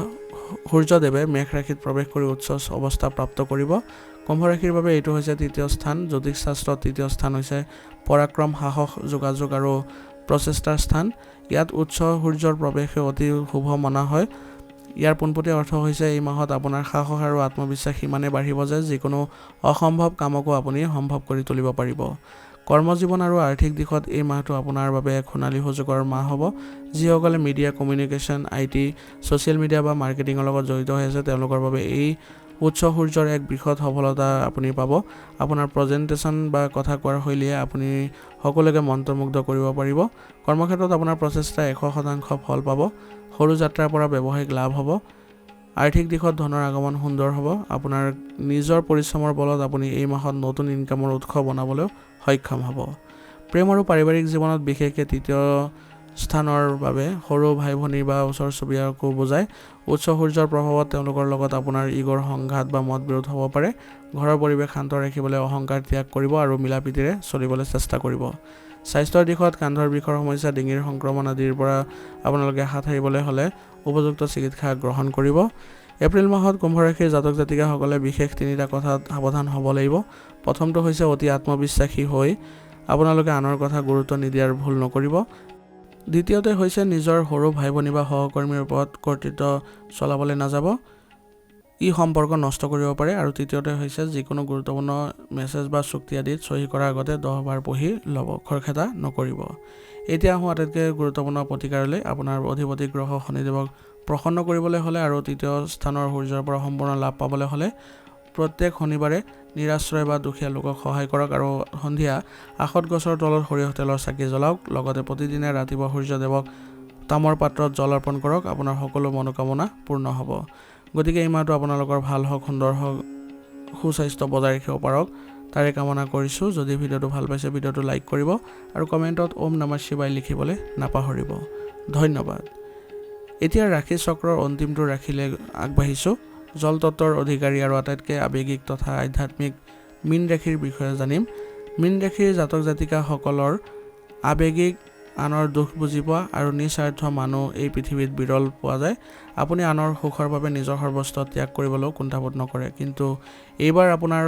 সূৰ্যদেৱে মেষ ৰাশিত প্ৰৱেশ কৰি উচ্চ অৱস্থা প্ৰাপ্ত কৰিব। কুম্ভ ৰাশিৰ বাবে এইটো হৈছে তৃতীয় স্থান। জ্যোতিষশাস্ত্ৰত তৃতীয় স্থান হৈছে পৰাক্ৰম, সাহস, যোগাযোগ আৰু প্ৰচেষ্টাৰ স্থান। ইয়াত উচ্চ সূৰ্যৰ প্ৰৱেশে অতি শুভ মনা হয়। ইয়াৰ পোনপটীয়া অৰ্থ হৈছে এই মাহত আপোনাৰ সাহস আৰু আত্মবিশ্বাস সিমানেই বাঢ়িব যে যিকোনো অসম্ভৱ কামকো আপুনি সম্ভৱ কৰি তুলিব পাৰিব। কৰ্মজীৱন আৰু আৰ্থিক দিশত এই মাহটো আপোনাৰ বাবে এক সোণালী সুযোগৰ মাহ হ'ব। যিসকলে media, communication, IT, social media বা মাৰ্কেটিঙৰ লগত জড়িত হৈ আছে তেওঁলোকৰ বাবে এই উচ্চ সূৰ্যৰ এক বৃহৎ সফলতা আপুনি পাব। আপোনাৰ প্ৰেজেণ্টেশ্যন বা কথা কোৱাৰ শৈলীয়ে আপুনি সকলোকে মন্ত্ৰমুগ্ধ কৰিব পাৰিব। কৰ্মক্ষেত্ৰত আপোনাৰ প্ৰচেষ্টা 100% ফল পাব। সৰু যাত্ৰাৰ পৰা ব্যৱসায়িক লাভ হ'ব। আৰ্থিক দিশত ধনৰ আগমন সুন্দৰ হ'ব। আপোনাৰ নিজৰ পৰিশ্ৰমৰ বলত আপুনি এই মাহত নতুন ইনকামৰ উৎস বনাবলৈ সক্ষম হ'ব। প্ৰেম আৰু পাৰিবাৰিক জীৱনত বিশেষকৈ তৃতীয় স্থানৰ বাবে সৰু ভাই ভনী বা ওচৰ চুবুৰীয়াকো বুজায়। উচ্চ সূৰ্যৰ প্ৰভাৱত তেওঁলোকৰ লগত আপোনাৰ ইগৰ সংঘাত বা মতবিৰোধ হ'ব পাৰে। ঘৰৰ পৰিৱেশ শান্ত ৰাখিবলৈ অহংকাৰ ত্যাগ কৰিব আৰু মিলাপ্ৰীতিৰে চলিবলৈ চেষ্টা কৰিব। স্বাস্থ্যৰ দিশত কান্ধৰ বিষৰ সমস্যা, ডিঙিৰ সংক্ৰমণ আদিৰ পৰা আপোনালোকে হাত সাৰিবলৈ হ'লে উপযুক্ত চিকিৎসা গ্ৰহণ কৰিব। এপ্ৰিল মাহত কুম্ভ ৰাশিৰ জাতক জাতিকাসকলে বিশেষ 3টা কথাত সাৱধান হ'ব লাগিব। প্ৰথমটো হৈছে অতি আত্মবিশ্বাসী হৈ আপোনালোকে আনৰ কথা গুৰুত্ব নিদিয়াৰ ভুল নকৰিব। দ্বিতীয়তে হৈছে নিজৰ সৰু ভাই ভনী বা সহকৰ্মীৰ ওপৰত কৰ্তৃত্ব চলাবলৈ নাযাব, ই সম্পৰ্ক নষ্ট কৰিব পাৰে। আৰু তৃতীয়তে হৈছে যিকোনো গুৰুত্বপূৰ্ণ মেছেজ বা চুক্তি আদিত চহী কৰাৰ আগতে 10 বাৰ পঢ়ি ল'ব, খৰখেদা নকৰিব। এতিয়া আহোঁ আটাইতকৈ গুৰুত্বপূৰ্ণ প্ৰতিকাৰলৈ। আপোনাৰ অধিপতি গ্ৰহ শনিদেৱক প্ৰসন্ন কৰিবলৈ হ'লে আৰু 3য় স্থানৰ সূৰ্যৰ পৰা সম্পূৰ্ণ লাভ পাবলৈ হ'লে প্ৰত্যেক শনিবাৰে নিৰাশ্ৰয় বা দুখীয়া লোকক সহায় কৰক আৰু সন্ধিয়া আখত গছৰ তলত সৰিয়হ তেলৰ চাকি জ্বলাওক। লগতে প্ৰতিদিনে ৰাতিপুৱা সূৰ্যদেৱক তামৰ পাত্ৰত জল অৰ্পণ কৰক। আপোনাৰ সকলো মনোকামনা পূৰ্ণ হ'ব। গতিকে এই মাহটো আপোনালোকৰ ভাল হওক, সুন্দৰ হওক, সুস্বাস্থ্য বজাই ৰাখিব পাৰক, তাৰে কামনা কৰিছোঁ। যদি ভিডিঅ'টো ভাল পাইছে ভিডিঅ'টো লাইক কৰিব আৰু কমেণ্টত ওম নমঃ শিৱায় লিখিবলৈ নাপাহৰিব। ধন্যবাদ। এতিয়া ৰাশি চক্ৰৰ অন্তিমটো ৰাশিলৈ আগবাঢ়িছোঁ। জল তত্ত্বৰ অধিকাৰী আৰু আটাইতকৈ আৱেগিক তথা আধ্যাত্মিক মীন ৰাশিৰ বিষয়ে জানিম। মীন ৰাশিৰ জাতক জাতিকাসকলৰ আৱেগিক, আনৰ দুখ বুজি পোৱা আৰু নিস্বাৰ্থ মানুহ এই পৃথিৱীত বিৰল পোৱা যায়। আপুনি আনৰ সুখৰ বাবে নিজৰ সৰ্বস্ব ত্যাগ কৰিবলৈও কুণ্ঠাবোধ নকৰে। কিন্তু এইবাৰ আপোনাৰ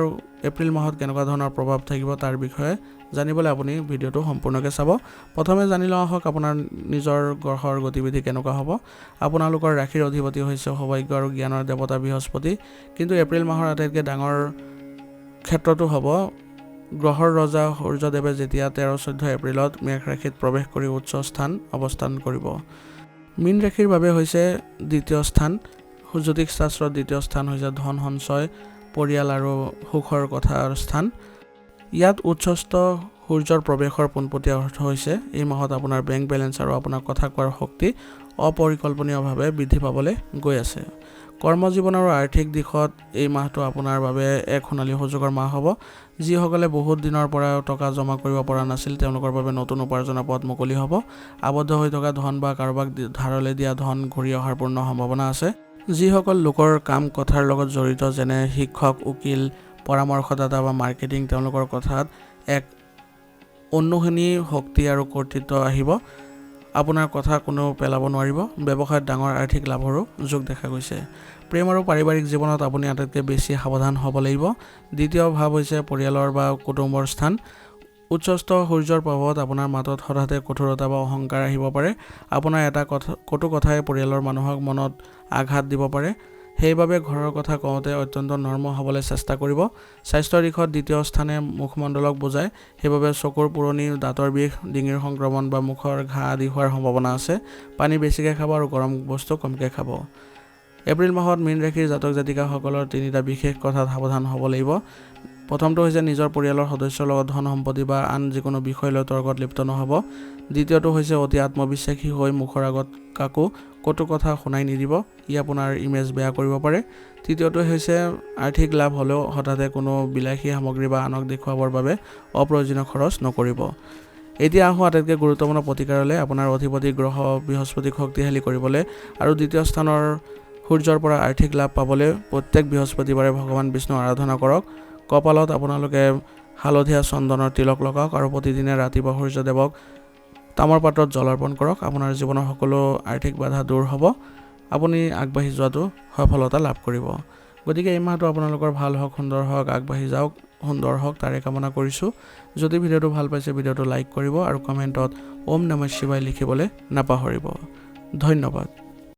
এপ্ৰিল মাহত কেনেকুৱা ধৰণৰ প্ৰভাৱ থাকিব তাৰ বিষয়ে জানিবলৈ আপুনি ভিডিঅ'টো সম্পূৰ্ণকৈ চাব। প্ৰথমে জানি লওঁ আহক আপোনাৰ নিজৰ গ্ৰহৰ গতিবিধি কেনেকুৱা হ'ব। আপোনালোকৰ ৰাশিৰ অধিপতি হৈছে সৌভাগ্য আৰু জ্ঞানৰ দেৱতা বৃহস্পতি। কিন্তু এপ্ৰিল মাহৰ আটাইতকৈ ডাঙৰ ক্ষেত্ৰটো হ'ব গ্ৰহৰ ৰজা সূৰ্যদেৱে যেতিয়া 13-14 এপ্ৰিলত মেষ ৰাশিত প্ৰৱেশ কৰি উচ্চ স্থান অৱস্থান কৰিব। মীন ৰাশিৰ বাবে হৈছে 2য় স্থান। জ্যোতিষ শাস্ত্ৰত 2য় স্থান হৈছে ধন সঞ্চয়, পৰিয়াল আৰু সুখৰ কথাৰ স্থান। ইয়াত উচ্চস্থ সূৰ্যৰ প্ৰৱেশৰ পোনপটীয়া অৰ্থ হৈছে এই মাহত আপোনাৰ বেংক বেলেঞ্চ আৰু আপোনাৰ কথা কোৱাৰ শক্তি অপৰিকল্পনীয়ভাৱে বৃদ্ধি পাবলৈ গৈ আছে। কৰ্মজীৱন আৰু আৰ্থিক দিশত এই মাহটো আপোনাৰ বাবে এক সোণালী সুযোগৰ মাহ হ'ব। যিসকলে বহুত দিনৰ পৰা টকা জমা কৰিব পৰা নাছিল তেওঁলোকৰ বাবে নতুন উপাৰ্জনৰ পথ মুকলি হ'ব। আবদ্ধ হৈ থকা ধন বা কাৰোবাক ধাৰলৈ দিয়া ধন ঘূৰি অহাৰ পূৰ্ণ সম্ভাৱনা আছে। যিসকল লোকৰ কাম কথাৰ লগত জড়িত যেনে শিক্ষক, উকিল, পৰামৰ্শদাতা বা মাৰ্কেটিং, তেওঁলোকৰ কথাত এক অনুসেনী শক্তি আৰু কৰ্তৃত্ব আহিব। আপোনাৰ কথা কোনেও পেলাব নোৱাৰিব। ব্যৱসায়ত ডাঙৰ আৰ্থিক লাভৰো যোগ দেখা গৈছে। প্ৰেম আৰু পাৰিবাৰিক জীৱনত আপুনি আটাইতকৈ বেছি সাৱধান হ'ব লাগিব। 2য় ভাৱ হৈছে পৰিয়ালৰ বা কুটুম্বৰ স্থান। উচ্চস্থ সূৰ্যৰ প্ৰভাৱত আপোনাৰ মাতত হঠাতে কঠোৰতা বা অহংকাৰ আহিব পাৰে। আপোনাৰ এটা কটু কথাই পৰিয়ালৰ মানুহক মনত আঘাত দিব পাৰে। সেইবাবে ঘৰৰ কথা কওঁতে অত্যন্ত নৰ্ম হ'বলৈ চেষ্টা কৰিব। স্বাস্থ্যৰ দিশত 2য় স্থানে মুখমণ্ডলক বুজায়। সেইবাবে চকুৰ পুৰণি, দাঁতৰ বিষ, ডিঙিৰ সংক্ৰমণ বা মুখৰ ঘাঁ আদি হোৱাৰ সম্ভাৱনা আছে। পানী বেছিকৈ খাব আৰু গৰম বস্তু কমকৈ খাব। এপ্ৰিল মাহত মীন ৰাশিৰ জাতক জাতিকাসকলৰ 3টা বিশেষ কথাত সাৱধান হ'ব লাগিব। প্ৰথমটো হৈছে নিজৰ পৰিয়ালৰ সদস্যৰ লগত ধন সম্পত্তি বা আন যিকোনো বিষয় লৈ তৰ্কত লিপ্ত নহ'ব। দ্বিতীয়টো হৈছে অতি আত্মবিশ্বাসী হৈ মুখৰ আগত কাকো কটু কথা শুনাই নিদিব, ই আপোনাৰ ইমেজ বেয়া কৰিব পাৰে। তৃতীয়টো হৈছে আৰ্থিক লাভ হ'লেও হঠাতে কোনো বিলাসী সামগ্ৰী বা আনক দেখুৱাবৰ বাবে অপ্ৰয়োজনীয় খৰচ নকৰিব। এতিয়া আহোঁ আটাইতকৈ গুৰুত্বপূৰ্ণ প্ৰতিকাৰলৈ। আপোনাৰ অধিপতি গ্ৰহ বৃহস্পতিক শক্তিশালী কৰিবলৈ আৰু 2য় স্থানৰ সূৰ্যৰ পৰা আৰ্থিক লাভ পাবলৈ প্ৰত্যেক বৃহস্পতিবাৰে ভগৱান বিষ্ণুৰ আৰাধনা কৰক। কপালত আপোনালোকে হালধীয়া চন্দনৰ তিলক লগাওক আৰু প্ৰতিদিনে ৰাতিপুৱা সূৰ্যদেৱক তামৰ পাত্ৰত জল অৰ্পণ কৰক। আপোনাৰ জীৱনৰ সকলো আৰ্থিক বাধা দূৰ হ'ব। আপুনি আগবাঢ়ি যোৱাটো সফলতা লাভ কৰিব। গতিকে এই মাহটো আপোনালোকৰ ভাল হওক, সুন্দৰ হওক, আগবাঢ়ি যাওক, সুন্দৰ হওক, তাৰে কামনা কৰিছোঁ। যদি ভিডিঅ'টো ভাল পাইছে ভিডিঅ'টো লাইক কৰিব আৰু কমেণ্টত ওম নমঃ শিৱায় লিখিবলৈ নাপাহৰিব। ধন্যবাদ।